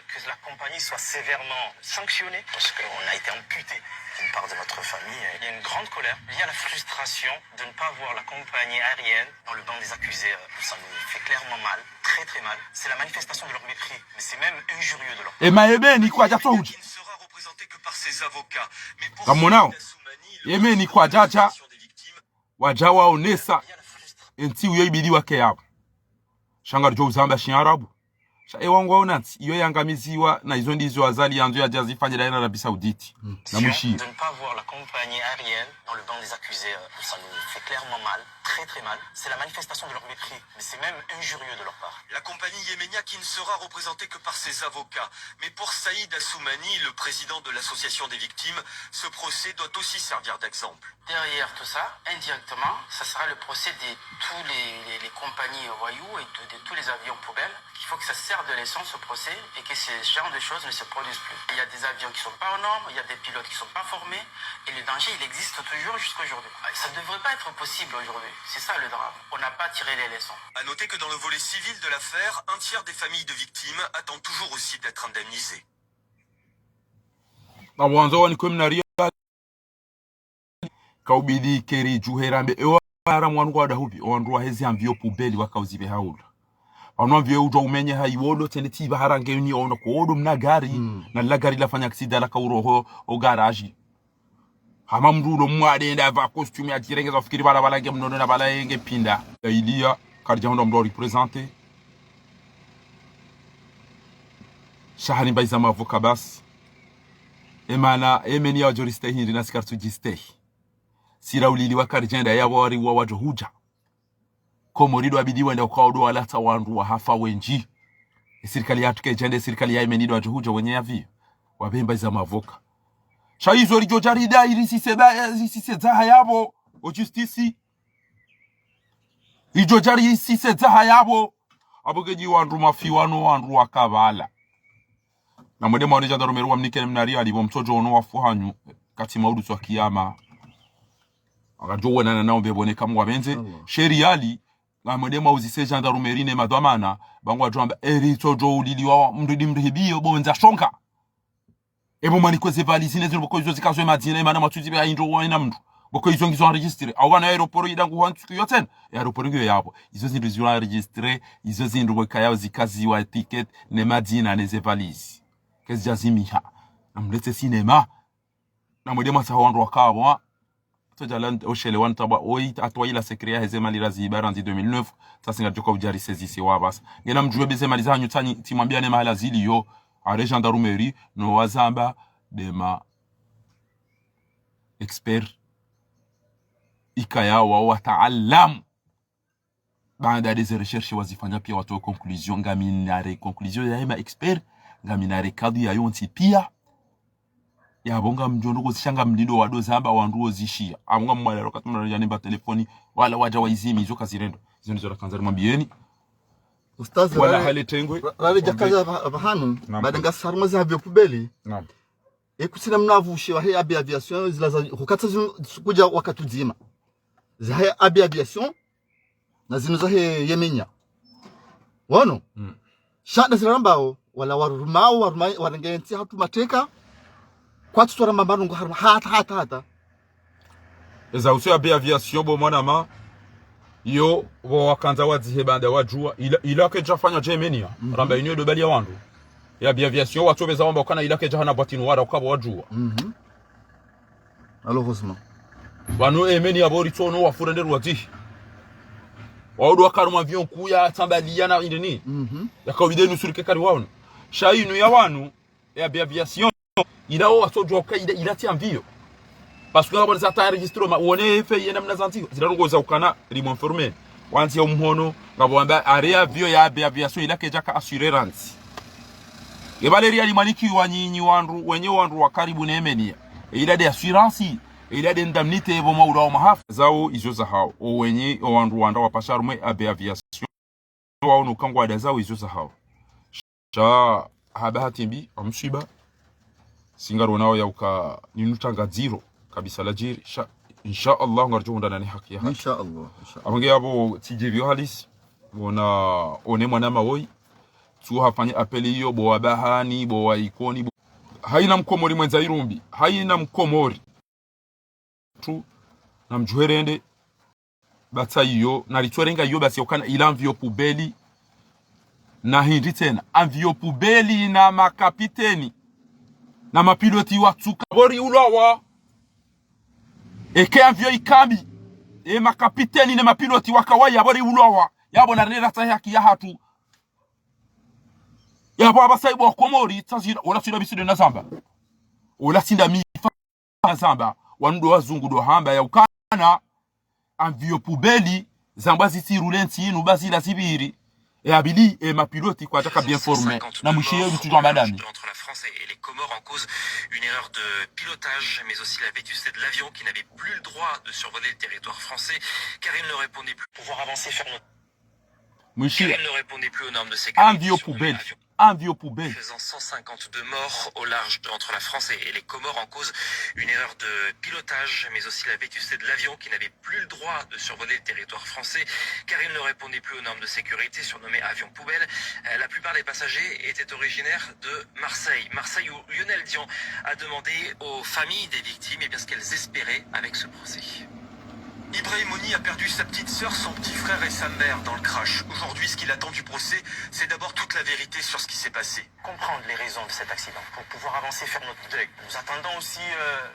que la compagnie soit sévèrement sanctionnée parce qu'on a été amputé d'une part de notre famille. Il y a une grande colère liée à la frustration de ne pas voir la compagnie aérienne dans le banc des accusés. Ça nous fait clairement mal, très très mal. C'est la manifestation de leur mépris, mais c'est même injurieux de leur part. Et maebe ni kwa jato Qui ne sera représenté que par ses avocats. Mais pour Kamonao yeme ni kwa jaja wajawa onesa enti uyo ibidi wake yapo shangar jo uzamba shiarabu sha ewangu onati iyo yangamiziwa na izo ndizo azali yanzu ya jazifanya na Arabie Saoudite na mushi de ne pas voir la compagnie aérienne dans le banc des accusés. Ça nous fait clairement mal, très très mal. C'est la manifestation de leur mépris, mais c'est même injurieux de leur part. La compagnie Yéménia qui ne sera représentée que par ses avocats. Mais pour Saïd Assoumani, le président de l'association des victimes, ce procès doit aussi servir d'exemple. Derrière tout ça, indirectement, ça sera le procès de tous les compagnies voyous et de tous les avions poubelles. Il faut que ça serve de leçon ce procès et que ce genre de choses ne se produisent plus. Il y a des avions qui ne sont pas aux normes, il y a des pilotes qui ne sont pas formés et le danger il existe toujours jusqu'à aujourd'hui. Ça ne devrait pas être possible aujourd'hui. C'est ça le drame. On n'a pas tiré les leçons. À noter que dans le volet civil de l'affaire, un tiers des familles de victimes attendent toujours aussi d'être indemnisées. kaubidi keri juherambe ewara mwangu wa dahubi onrua hezi ambio pubeli wakauzibe haula ono ambio ujo umenye haiwodo teneti baharange ni ono kodo mna gari na la gari la fanya accident la kauroho o garage hama mrulo mwade nda va costume ya direngeza fikiri bala bala ngem nono na bala yenge pinda ilia karja ndo mdo representer shahani baiza mavoka bas emana emeni ya juriste hindi na sikartu jiste sira ulili wakarjenda ya wari wa wajohuja Komorido abidi wenda kwa odo alata wandu wa hafa wenji serikali yatu ke jende serikali ya imenido wajohuja wenye yavi wabemba za mavoka shaizo rijo jarida ili sise zaha yabo o justice rijo jari sise zaha yabo abogeji wandu mafiwano wandu wakabala na mwede mwaneja ndaromeru wa mnikene mnari alibo mtojo ono wafuhanyu kati maudu wa kiyama akajowe na nao bebone kama wabenze sheriali na mwede mauzise gendarmerie ne madwamana bangwa jomba eritojo uliliwa mridi mrihibio bonza shonka ebo mani kweze valizine zino boko izo zikazwe madina imana matuzi be ainjo wana mndu boko izo ngizo enregistre awana aeroport yidangu hantu yoten aeroport ngiyo yabo izo zindu zizo enregistre izo zindu bokaya zikazi wa ticket ne madina ne valizi kezi jazimiha na mlete cinema na mwede masa wandu wakabo tojaland oshele wantaba oi atwaila sekria hezema lirazi barandi 2009 tasinga joko jari sezisi wabas ngena mjue beze maliza nyutani timwambia ne mahala zili yo a gendarmerie no wazamba dema expert ikaya wa wataalam baada des recherches wazifanya pia watoe conclusion ngaminare conclusion ya ema expert ngaminare kadu ya yonti pia ya bonga mjondo kuzishanga mlindo wa dozamba wanduo zishia amunga mmalero katumara yanemba telefoni wala waja waizimi hizo kazirendo hizo ndizo rakanzari mwambieni Ustaz wala hali tengwe rale jakaza bahanu badanga sarma za vyo kubeli naam kusina mnavushe wa haya aviation zilaza hukata kuja wakati zima za haya aviation na zino za yemenya wano shanda zirambao wala warumao warengenti hatu mateka kwa tutora mambano ngo harma hata eza uso aviation bo mwana ma yo wakanza wadzihebanda wajua ila ke jafanya jemenia ramba inyo do balia wandu ya aviation watobeza wamba kana ila ke jahana batinu wara ukabo wajua malheureusement bano emenia bori tono wafurende rwati waudu wakaruma avion kuya tambalia na indeni yakawide nusurike kari wano shainu ya wanu ya aviation ila watojwa kaida ila ti amvio parce que on s'attend enregistrement uone fe yena mnazanti zirarongoza ukana limo informer wanti ya umhono ngabwamba area vio ya aviation ila kejaka assurance ebale ali maniki wanyinyi wandu wenye wandu wa karibu nemenia ila de assurance ila de indemnité bo maura wa mahaf zao izo za hao o wenye wandu wanda wa pasharume aviation wao nukangwa da zao izo za hao cha habahatimbi amshiba singaro nao ya uka ninutanga zero kabisa lajiri insha Allah ngarjo ndana ni haki ya haki insha Allah abange abo tijivyo halis bona one mwana mawoi tu hafanya apeli hiyo bo wabahani bo waikoni haina mkomori mwenza irumbi haina mkomori tu na mjuherende batayo na litwerenga yo basi okana ilamvyo pubeli na hindi tena amvyo pubeli na makapiteni na mapiloti watuka bori ulawa eke amvyo ikambi makapiteni na mapiloti wakawaya bori ulawa yabo na rera tahaki ya hatu yabo abasaibo komori tazira wala sida biside na zamba wala sinda mifa zamba wanudo wazungu do hamba ya ukana amvyo pubeli zamba zisirulenti inu basila sibiri abili mapiloti kwa taka bien formé na mwishiyo toujours madame entre la France et les Comores en cause une erreur de pilotage mais aussi la vétusté de l'avion qui n'avait plus le droit de survoler le territoire français car il ne répondait plus pouvoir avancer faire notre il ne répondait plus aux normes de sécurité envio poubelle faisant 152 morts au large entre la France et les Comores en cause une erreur de pilotage mais aussi la vétusté de l'avion qui n'avait plus le droit de survoler le territoire français car il ne répondait plus aux normes de sécurité surnommé avion poubelle. La plupart des passagers étaient originaires de Marseille où Lionel Dion a demandé aux familles des victimes ce qu'elles espéraient avec ce procès. Ibrahimouni a perdu sa petite sœur, son petit frère et sa mère dans le crash. Aujourd'hui, ce qu'il attend du procès, c'est d'abord toute la vérité sur ce qui s'est passé. Comprendre les raisons de cet accident pour pouvoir avancer, faire notre deuil. Nous attendons aussi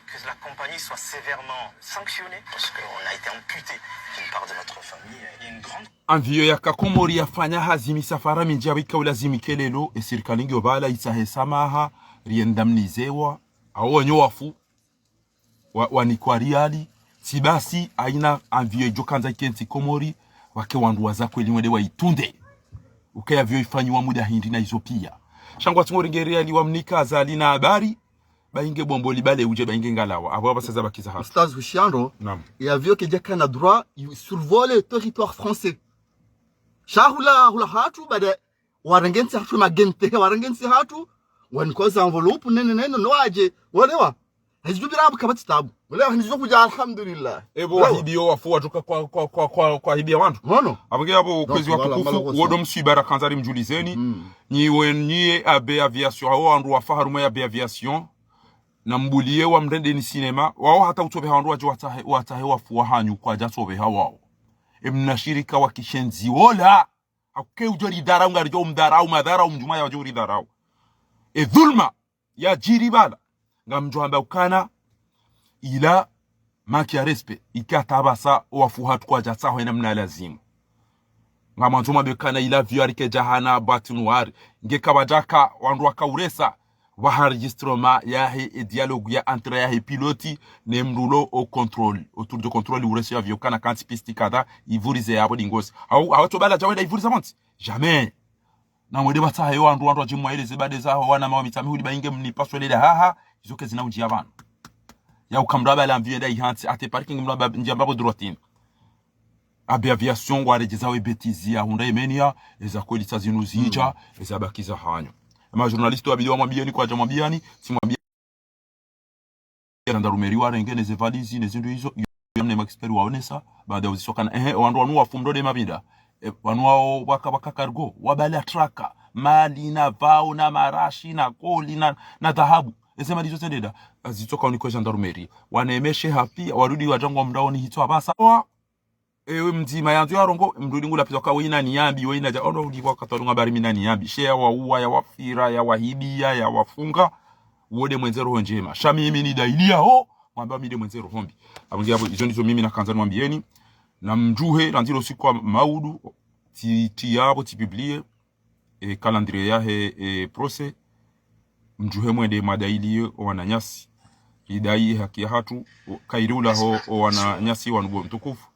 que la compagnie soit sévèrement sanctionnée parce qu'on a été amputé d'une part de notre famille. Il y a une grande... Envio ya kakomori yafanya hazimi safara minjawika ulazimike lelo serikali ngobala isahesamaha riendamnizewa awonyo wafu wanikwariali sibasi aina envio jokanza kenti komori wake wandu wazako elimwede wa itunde ukaya vyo ifanywa muda hindi na izopia shangwa tumuringeria liwa mnika azali na habari bainge bombo libale uje bainge ngalawa abo basaza bakiza hapa Ustaz Hushiandro ya vyo kejaka na droit survoler le territoire français shahula hatu bada warangensi hatu magente warangensi hatu wanikoza envelope nene no aje walewa hajubira kabati tabu walewa hizo kuja alhamdulillah ebo wahibiyo wafu watoka kwa hibia wantu wono abage abo kwezi watukufu wodo msibara kanzari mjulizeni nyie abe aviation hao andu wafaharume abe aviation na mbulie wa mrende ni cinema wao hata utobe handu waje watahe wafu wahanyu kwa jatobe hawao mnashirika wa kishenzi wala akuke ujori darau ngarijo mdarau madhara umjuma ya ujori darau dhulma ya jiribala ngamjwamba ukana ila maki ya respe ikatabasa wafu hatu kwa jatsaho ina mna lazimu ngamanzuma bekana ila viarike jahana batinuari ngekabajaka wandu wakauresa waharegistrement yahe dialogue ya entre yahe piloti ne mrulo au contrôle autour de contrôle uresi ya viokana kanti pisti kada ivurize yabo dingosi awatobala jaweda ivuriza monti jamais na mwede bataha yo wandu wajimwa ile zibade za wana mawa mitami hudi bainge mnipaswelele haha izoke zinaunjia abantu ya ukamraba la mvienda ihansi ate parking mraba njambabo droitine abe aviation warejeza we betizia hunda imenia eza kweli tazинuzija eza bakiza hanyo ama journaliste wabili wamwambieni kwa jamwambiani simwambia Gendarmerie warengene ze valizi nezindu hizo yamne maxpert waonesa baada uzisokana wandu wanu wafumdo de mabinda wanu wao waka cargo wabala traka mali na vao na marashi na koli na dhahabu ezema lizo tendeda azitoka uniko gendarmerie wanemeshe hapi warudi wajangwa mdaoni hitwa basa ewe mzima yanzu yarongo mrudi ngula pitoka wina niyambi wina ja ono udi wakatonga bari mina niyambi share wa uwa ya wafira ya wahibia ya wafunga wode mwenzero njema shami mimi ni dailia ho mwamba mide mwenzero hombi abungi hapo izo ndizo mimi nakanza mwambieni na mjuhe nandiro siku maudu ti yabo ti biblie calendrier yahe procès mjuhe mwende madaili wananyasi idai haki hatu kairula ho wananyasi wanugo mtukufu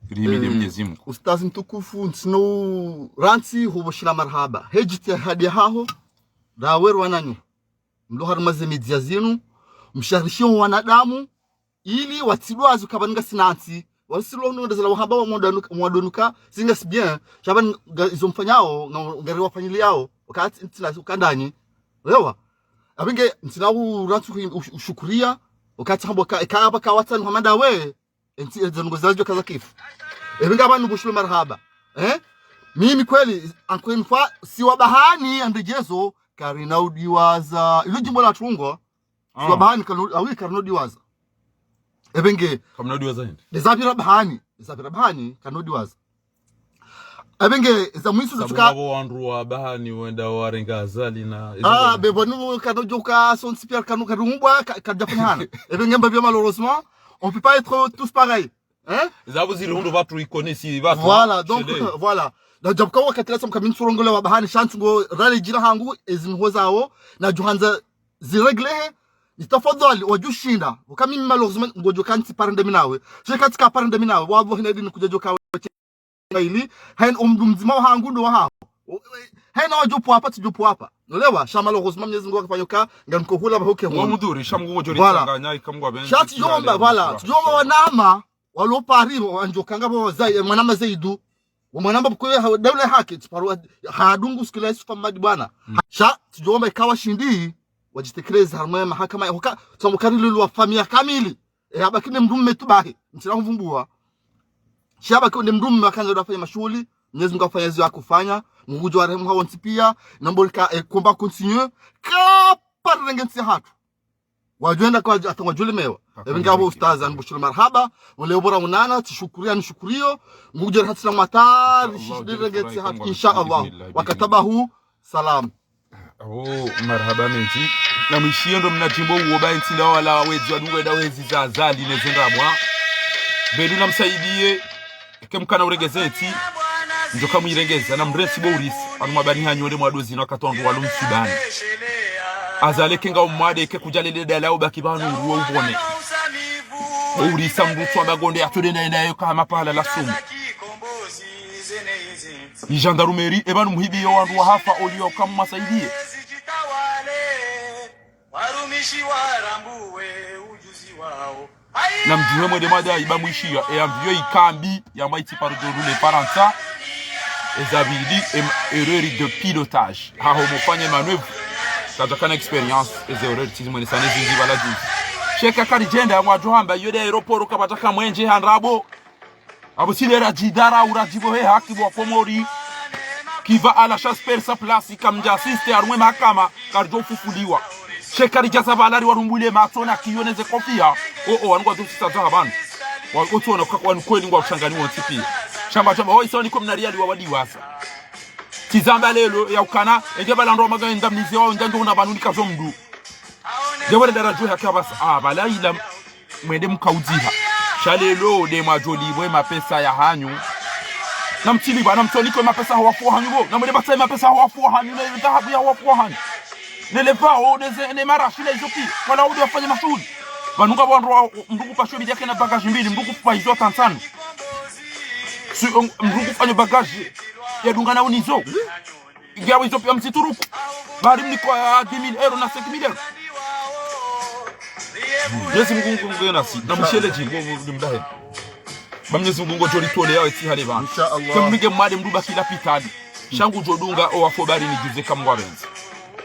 rimide Mwenyezi Mungu ustazi mtukufu nsino ransi huboshira marhaba hejiti hadi haho daweru wananyu mlohar mazemedia zinu msharishio wanadamu ili watsidwazo kabaninga sinansi wasilo ndezela wahaba wa mwadonuka singas bien chaban izomfanyao ngari wafanyili yao wakati ntina ukandani lewa abinge ntina urantu ushukuria wakati hambo kaaba kawatan hamanda we nzangozajo kaza kifu ebinga abantu bushwe marhaba mimi kweli ankwenfa siwa bahani andejezo karina udiwaza ilo jimbo la Tungo siwa bahani karina udiwaza ebenge kamna udiwaza hindi desabira bahani karina udiwaza ebenge za mwisu zuka sababu wandu wa bahani wenda warenga azali na bebonu kanojoka son super kanumbwa kadjafanyana ebenge mbabia malheureusement on peut pas être tous pareils zabu zilundu watu ikonesi watu voilà donc voilà na jabka wakati lasa mkamin surongole wa bahani chance ngo rale jira hangu ezinhozao na johanza zireglehe nitafadhali wajushinda ukamimi malheureusement ngojo kanti parende minawe je katika parende minawe wabo hinadini kujajoka ili hain mzima hangu ndo hao haina wajopo hapa tujopo hapa unaelewa shama malheureusement Mwenyezi Mungu akafanyoka ngamkohula bahoke wa mudhuri shamu ngojo litanganya ikamgwa benzi shati jomba voilà tujoma wanama walopari wanjokanga bo zai mwanama zaidu mwanamba kwa dawla haki tiparu hadungu sikila sifa madi bwana sha tujomba ikawa shindi wajitekeleza harma mahakama hoka tumukari lulu wa familia kamili abakine mdumme tubahi mtira kuvumbua shaba kwa mdumme wakaanza kufanya mashughuli Mwenyezi Mungu afanya hizo akufanya ngujo wa rehemu hao ntipia nambolika komba continue kapa rengensi hatu wajenda kwa atangwajule mewa ebingabo ustaz anbushul marhaba wale bora unana tushukuria nishukurio ngujo hatila matari shidregeti hatu insha Allah wakatabahu salam marhaba menji na mwishiendo mnajimbo uoba ntinda wala wezi wadungu eda wezi za azali nezenda mwa bedu na msaidie kemkana uregezeti njoka mwirengeza na mresi bourisi anumabani hanyole mwadozi na katondu walu msudani azale kenga umwade ke kujalele dala ubakibanu ruo ubone bourisi mbutu abagonde atode nayo kama pala la sumu ni gendarmerie ebanu muhibi yo wandu hafa olio kama masaidie warumishi warambuwe ujuzi wao na mjuwe mwede mada ibamwishia ambio ikambi ya maiti parudorule paransa ezabidi erreur de pilotage ha homofanye manœuvre kajakana experience erreur tizimwe nisane zinzi balaji sheka karijenda mwa johamba yode aeroport kabataka mwenje hanrabo abusilera jidara urajibo he hakibo komori qui va à la chasse per sa place kamja assiste armwe mahakama karjo fufuliwa shekari jaza balari warumbule matona kiyoneze kofia wangu dufisa za habana watona kwa kweli ngwa kushangani wontipi shamba hoiso niko mnariali wawadiwasa tizamba lelo ya ukana egebala ndo maganda mnizi wao ndando una banunika zo mdu jewele darajo hakabasa balaila mwende mkaudziha shalelo de majoli bwe mapesa ya hanyu na mtili bana mtoliko mapesa hawafu hanyu bo na mwende batsa mapesa hawafu hanyu na dhahabu ya hawafu hanyu nelevao ne marashi na izopi wala udi wafanye mashughuli banuka bwandu mbuku pasho bidiyake na bagage mbili mbuku pa hizo tansani mbuku fanya bagage ya dungana unizo igawa izopi ya msituruku bari mni kwa 10,000 euro na 5,000 euro Mwenyezi Mungu nasi na mshele jimbo mdahe Mwenyezi Mungu jolitole yao eti hale bana kemnige mwade mduba kila pitali shangu jodunga o afobari ni juze kamwa benzi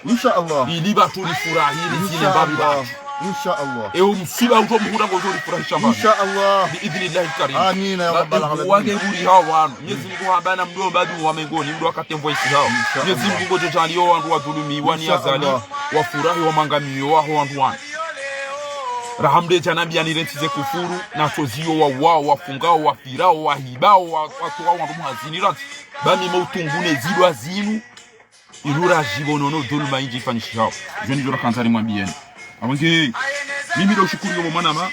inshallah iliba tuli furahili zile mbabi ba inshallah msiba uto muhura ngo jolifurahisha mama inshallah biidhnillah karim amin ya rabbal alamin wage buri hawa Mwenyezi Mungu habana mdo mbadu wa mengoni mdo akatembo isi hao Mwenyezi Mungu jojaliyo wandu wa dhulumi wani azali wa furahi wa mangamio wa wandu wan rahamde janabi anirentize kufuru na tozio wa wao wafungao wafirao wahibao watu wa wandu muhazinira bami mautungune zidwa zinu ilura jibonono dhulma inji fanishao jeni jora kansari mwambieni awange mimi ndo shukuru yo mwana ma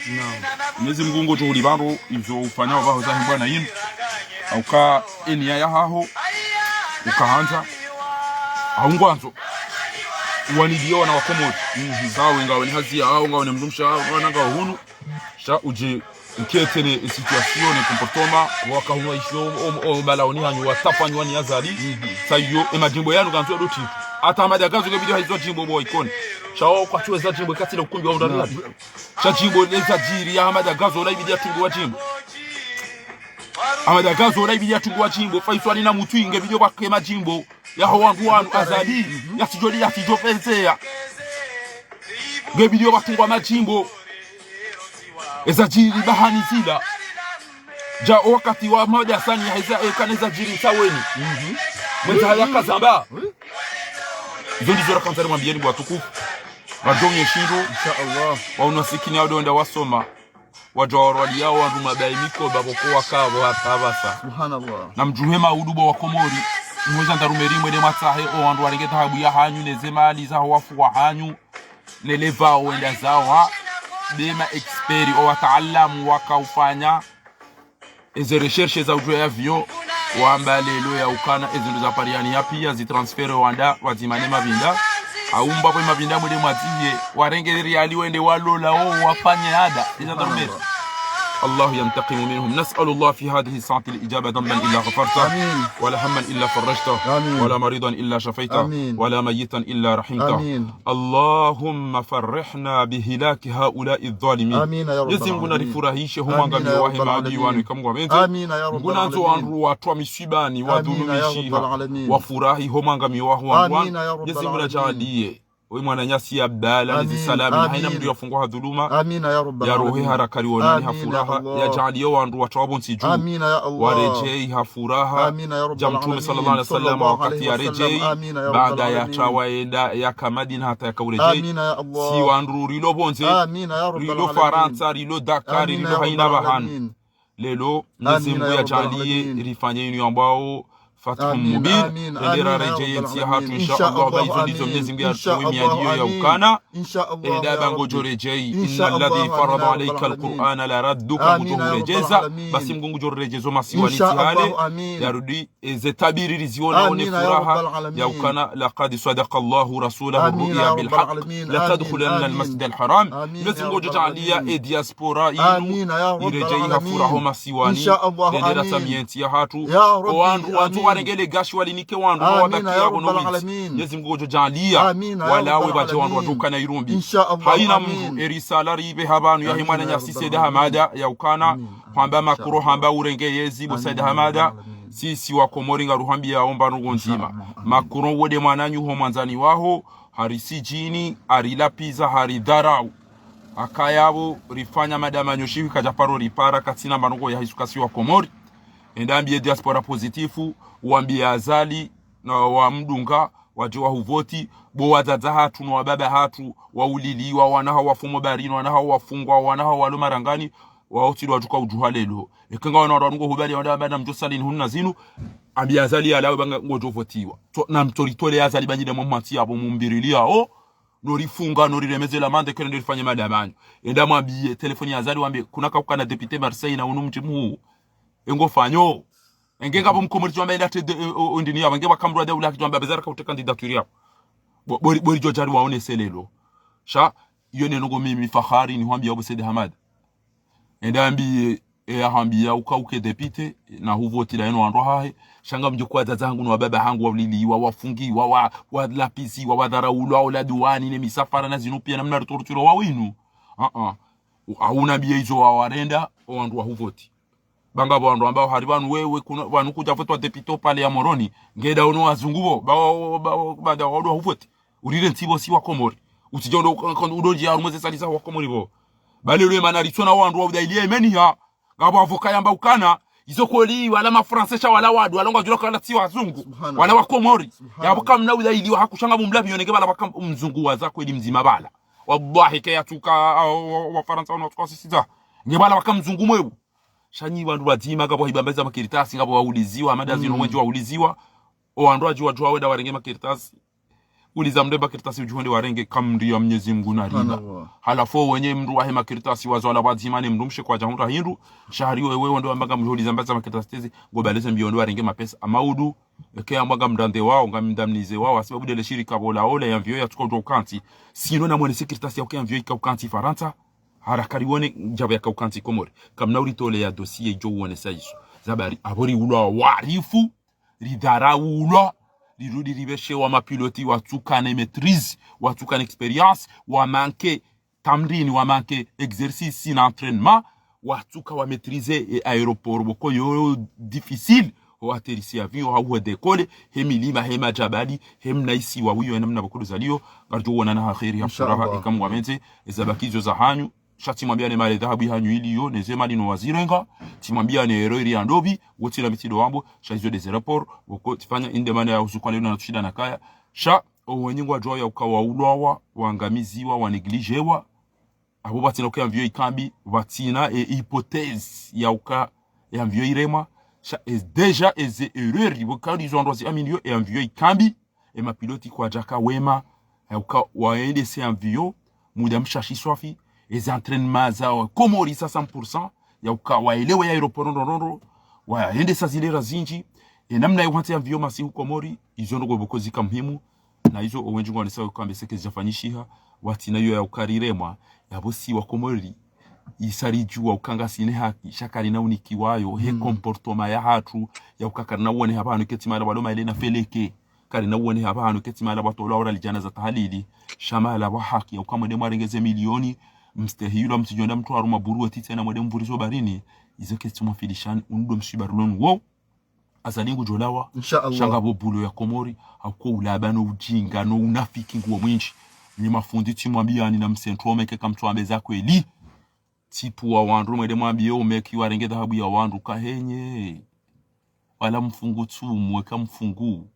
Mwenyezi Mungu jo libaro ivyo ufanya wao za bwana yinu auka enia ya haho ukaanza aungwanzo wanidio na wakomodi sawa ngawe ni hazi yao ngawe ni mdumsha wana ngawe hunu sha uje uketene situation ne comportement wakahunwa isho o balaoni hanyu watafanywa ni azali sayo emajimbo yanu kanzo doti ata madagazo ngebidio hizo jimbo boy kon chao kwa tuweza jimbo kati na ukumbi wa undani cha jimbo leza jiri ya madagazo la ibidia tungu wa jimbo amadagazo la ibidia tungu wa jimbo faiswani na mutu ngebidio kwa kema jimbo ya hawandu azali ya sijoli ya sijofenzea ngebidio kwa tungu wa majimbo eza jiri bahani zila ja wakati wa moja sani haiza kaneza jiri saweni mweza hayaka zamba zondi zora kansari mwambieni bwa tukufu wajonye shindo inshallah wa unasikini yao donda wasoma wajawaro yao wandu mabai miko baboko wakabo hatabasa subhanallah na mjuhema udubo wa komori mweza ndarumeri mwede matahe o wandu waringeta habu ya hanyu nezemali za wafu wa hanyu neleva wenda zao bema experi o wataalamu wakaufanya eze recherche za ujue ya vyo wamba lelo ya ukana eze ndo za pariani ya pia zi transfere wanda wazimane mavinda aumba kwa mavinda mwede mwatiye warenge riali wende walola o wafanye ada eza darumeri الله ينتقم منهم نسأل الله في هذه الساعة الإجابة ذنبا إلا غفرته ولا هما إلا فرجته ولا مريضا إلا شفيته ولا ميتا إلا رحمته اللهم فرحنا بهلاك هؤلاء الظالمين يزنقنا لفراهيش هم أنقم يواهي معدي وانكم ومنزل نقنا أنتو أنروا واتوا مسيباني وذنوميشيها وفراهي هم أنقم يواهي وانوان يزنقنا جعليه wewe mwana nyasi abdala ni salami haina mdu yafungwa dhuluma amina ya rabbal alamin ya rohi harakari wonani hafuraha ya jaaliyo wandu watawabonsi juu amina ya allah warejei hafuraha amina ya rabbal alamin jamtume sallallahu alaihi wasallam wakati ya rejei baada ya tawaenda ya kamadina hata ya kaurejei amina ya allah si wandu rilo bonze amina ya rabbal alamin rilo faransa rilo dakar rilo haina bahan lelo nzimbu ya jaaliye rifanye yinu ambao Fathu mubin endera rejeye nsia hatu inshallah baizo ndizo mnyezi mbia tuwimiadiyo ya ukana enda bango jorejei inna alladhi farada alayka alqur'ana la radduka mutuhu rejeza basi mgungu jorejezo masiwani tihale ya rudi zetabiri riziona one furaha ya ukana laqad sadaqa Allahu rasulahu ru'ya bilhaq la tadkhulanna almasjid alharam mnyezi mgungu jotalia diaspora inu irejei hafuraho masiwani endera samienti ya hatu wandu warengele gashi walinike wandu wabakia bono Mwenyezi Mungu jojalia walawe baje wandu watoka na irumbi haina Mungu erisala ribe habanu ya himana nyasi Saida Hamada ya ukana kwamba makuru hamba urengeyezi bo Saida Hamada sisi wa Komori ngaruhambi ya omba nugo nzima makuru wode mwananyu ho mwanzani waho harisi jini arilapiza haridharau akayabo rifanya madama nyoshiwi kajaparo ripara katina manugo ya hisukasi wa Komori endambie diaspora positifu uambie azali na wa mdunga wajua huvoti bo wazaza hatu na wababa hatu wauliliwa wanaha wafumo barino wanaha wafungwa wanaha walumarangani waotiri wajuka ujuhalelo ekenga wana wangu hubali wanda bana mjosalini hunna zinu ambie azali alawe banga ngojovotiwa na mtoritole azali banyide mwamati abo mumbirilia o norifunga noriremezela mande kene ndifanye madamanyo enda mwambie telefoni azali wambie kunaka kukana depute Marseille na unu mtimu engo fanyo engenga bo mkomori wambaye ndate ndini yaba ngeba kamrwa da ulaki wambaye bazara ka candidature yabo bori jojari waone selelo sha yone ngo mimi fahari ni hwambia obo Saida Hamada endambi ahambia ukauke depute na huvoti la eno ando hahe shanga mjukwa zangu na baba hangu waliliwa wafungiwa wa lapisi wa wadharaulu au la duani ne misafara na zinupia namna tortura wa winu hauna bia hizo warenda wandu wa huvoti banga wandu ambao haribanu wewe kuna wanu kuja voto depito pale ya Moroni ngeda uno wazungubo baada wandu wa huvoti urire ntibo si wa Komori usijondo udoji ya rumeze salisa wa Komori bo bale lwe manaritsona wandu wa udailie meni ya ngabo avoka yamba ukana izokoli wala mafransesha wala wadu alonga jura kala si wazungu wala wa Komori yabo kamna udailie hakushanga mumlabi yonenge bala bakam mzungu wazako ili mzima bala wallahi kaya tuka wa Faransa wana tukasisiza ngebala bakamzungu mwebu shanyi bandu bazima gabo hibambeza makiritasi ngabo wauliziwa amadazi no mwenje wauliziwa o andwa jwa jwa weda warenge makiritasi uliza mdeba kiritasi ujuhonde warenge kamri ya Mwenyezi Mungu na rinda halafo wenye mndu wahe makiritasi wazwala bazima ne mndumshe kwa jahunda hindu shahari wewe ndo ambaga mhuliza mbaza makiritasi tezi gobaleze mbiyondo warenge mapesa amaudu kaya ambaga mdande wao ngamdamnize wao sababu dele shirika bola ole ya mvyo ya tuko do kanti sino na mwene sekiritasi ya kwa mvyo ya kanti Faransa harakariwone njabo ya kaukanti Komori kamna uritole ya dossier jo wone saiso zabari abori ulwa warifu ridara ulwa lirudi ribeshe wa mapiloti watukane maîtrise watukane expérience wa manque tamrini wa manque exercice na entraînement watuka wa maîtriser aéroport boko yo difficile wa aterisi avion hawo décoller hemilima hema jabali hemna isi wa wiyo namna bokuru zalio garjo wona na khairi ya furaha ikamwa mente ezabakizo za hanyu shati mwambia ne male dhahabu hanyu iliyo nezema lino wazirenga timwambia ne erori ya ndobi wote la mitido wambo shaizo des aéroports woko tifanya indemane ya usukwa leo na tushida na kaya sha owenyingwa joya ukawa ulwawa wangamiziwa wanegligewa abo batina kwa mvyo ikambi batina hypothèse ya uka ya mvyo irema sha deja eze erreur bokandi zo ndozi aminio e mvyo ikambi e mapiloti kwa jaka wema ya uka waende se mvyo muda mshashi swafi les entraînements zao Komori sa 100% ya ukawaelewa ya aeroport ndorondo waende sazilera zinji namna ya wanti ya vyo masi huko Komori izo ndo bokozi kamhimu na izo owenji ngone sawa kambe seke zafanyishiha wati nayo ya ukarirema ya bosi wa Komori isarijua ukanga sine haki shakari na uniki wayo he comportement ya hatu ya ukakarna wone habanu ketimala baloma elena feleke kari na wone habanu ketimala batola ora lijana za tahalili shamala wa haki ya ukamwe marengeze milioni mstehilo msijonda mtu aruma buru atite na mwede mvurizo barini izoke tuma filishan undo msibarulon wo asalingu jolawa shanga bobulo ya Komori hauko ulabano ujinga no unafiki nguo mwinchi ni mafundi timwambia ni na msentro meke kamtwambe zako eli tipu wa wandu mwede mwambia umeki warenge dhahabu ya wandu kahenye wala mfungu tu mweka mfungu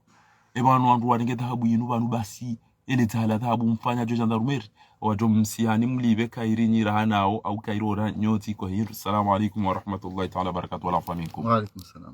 ebanu wandu warenge dhahabu yinu banu basi ele thala dhahabu mfanya jo jandarumeri wajo msihani mlibe kairi nyirahanao au kairora nyoti kwa hiru. Assalamu alaikum wa rahmatullahi ta'ala barakatuh wa lafa minkum. Wa alaikum salam.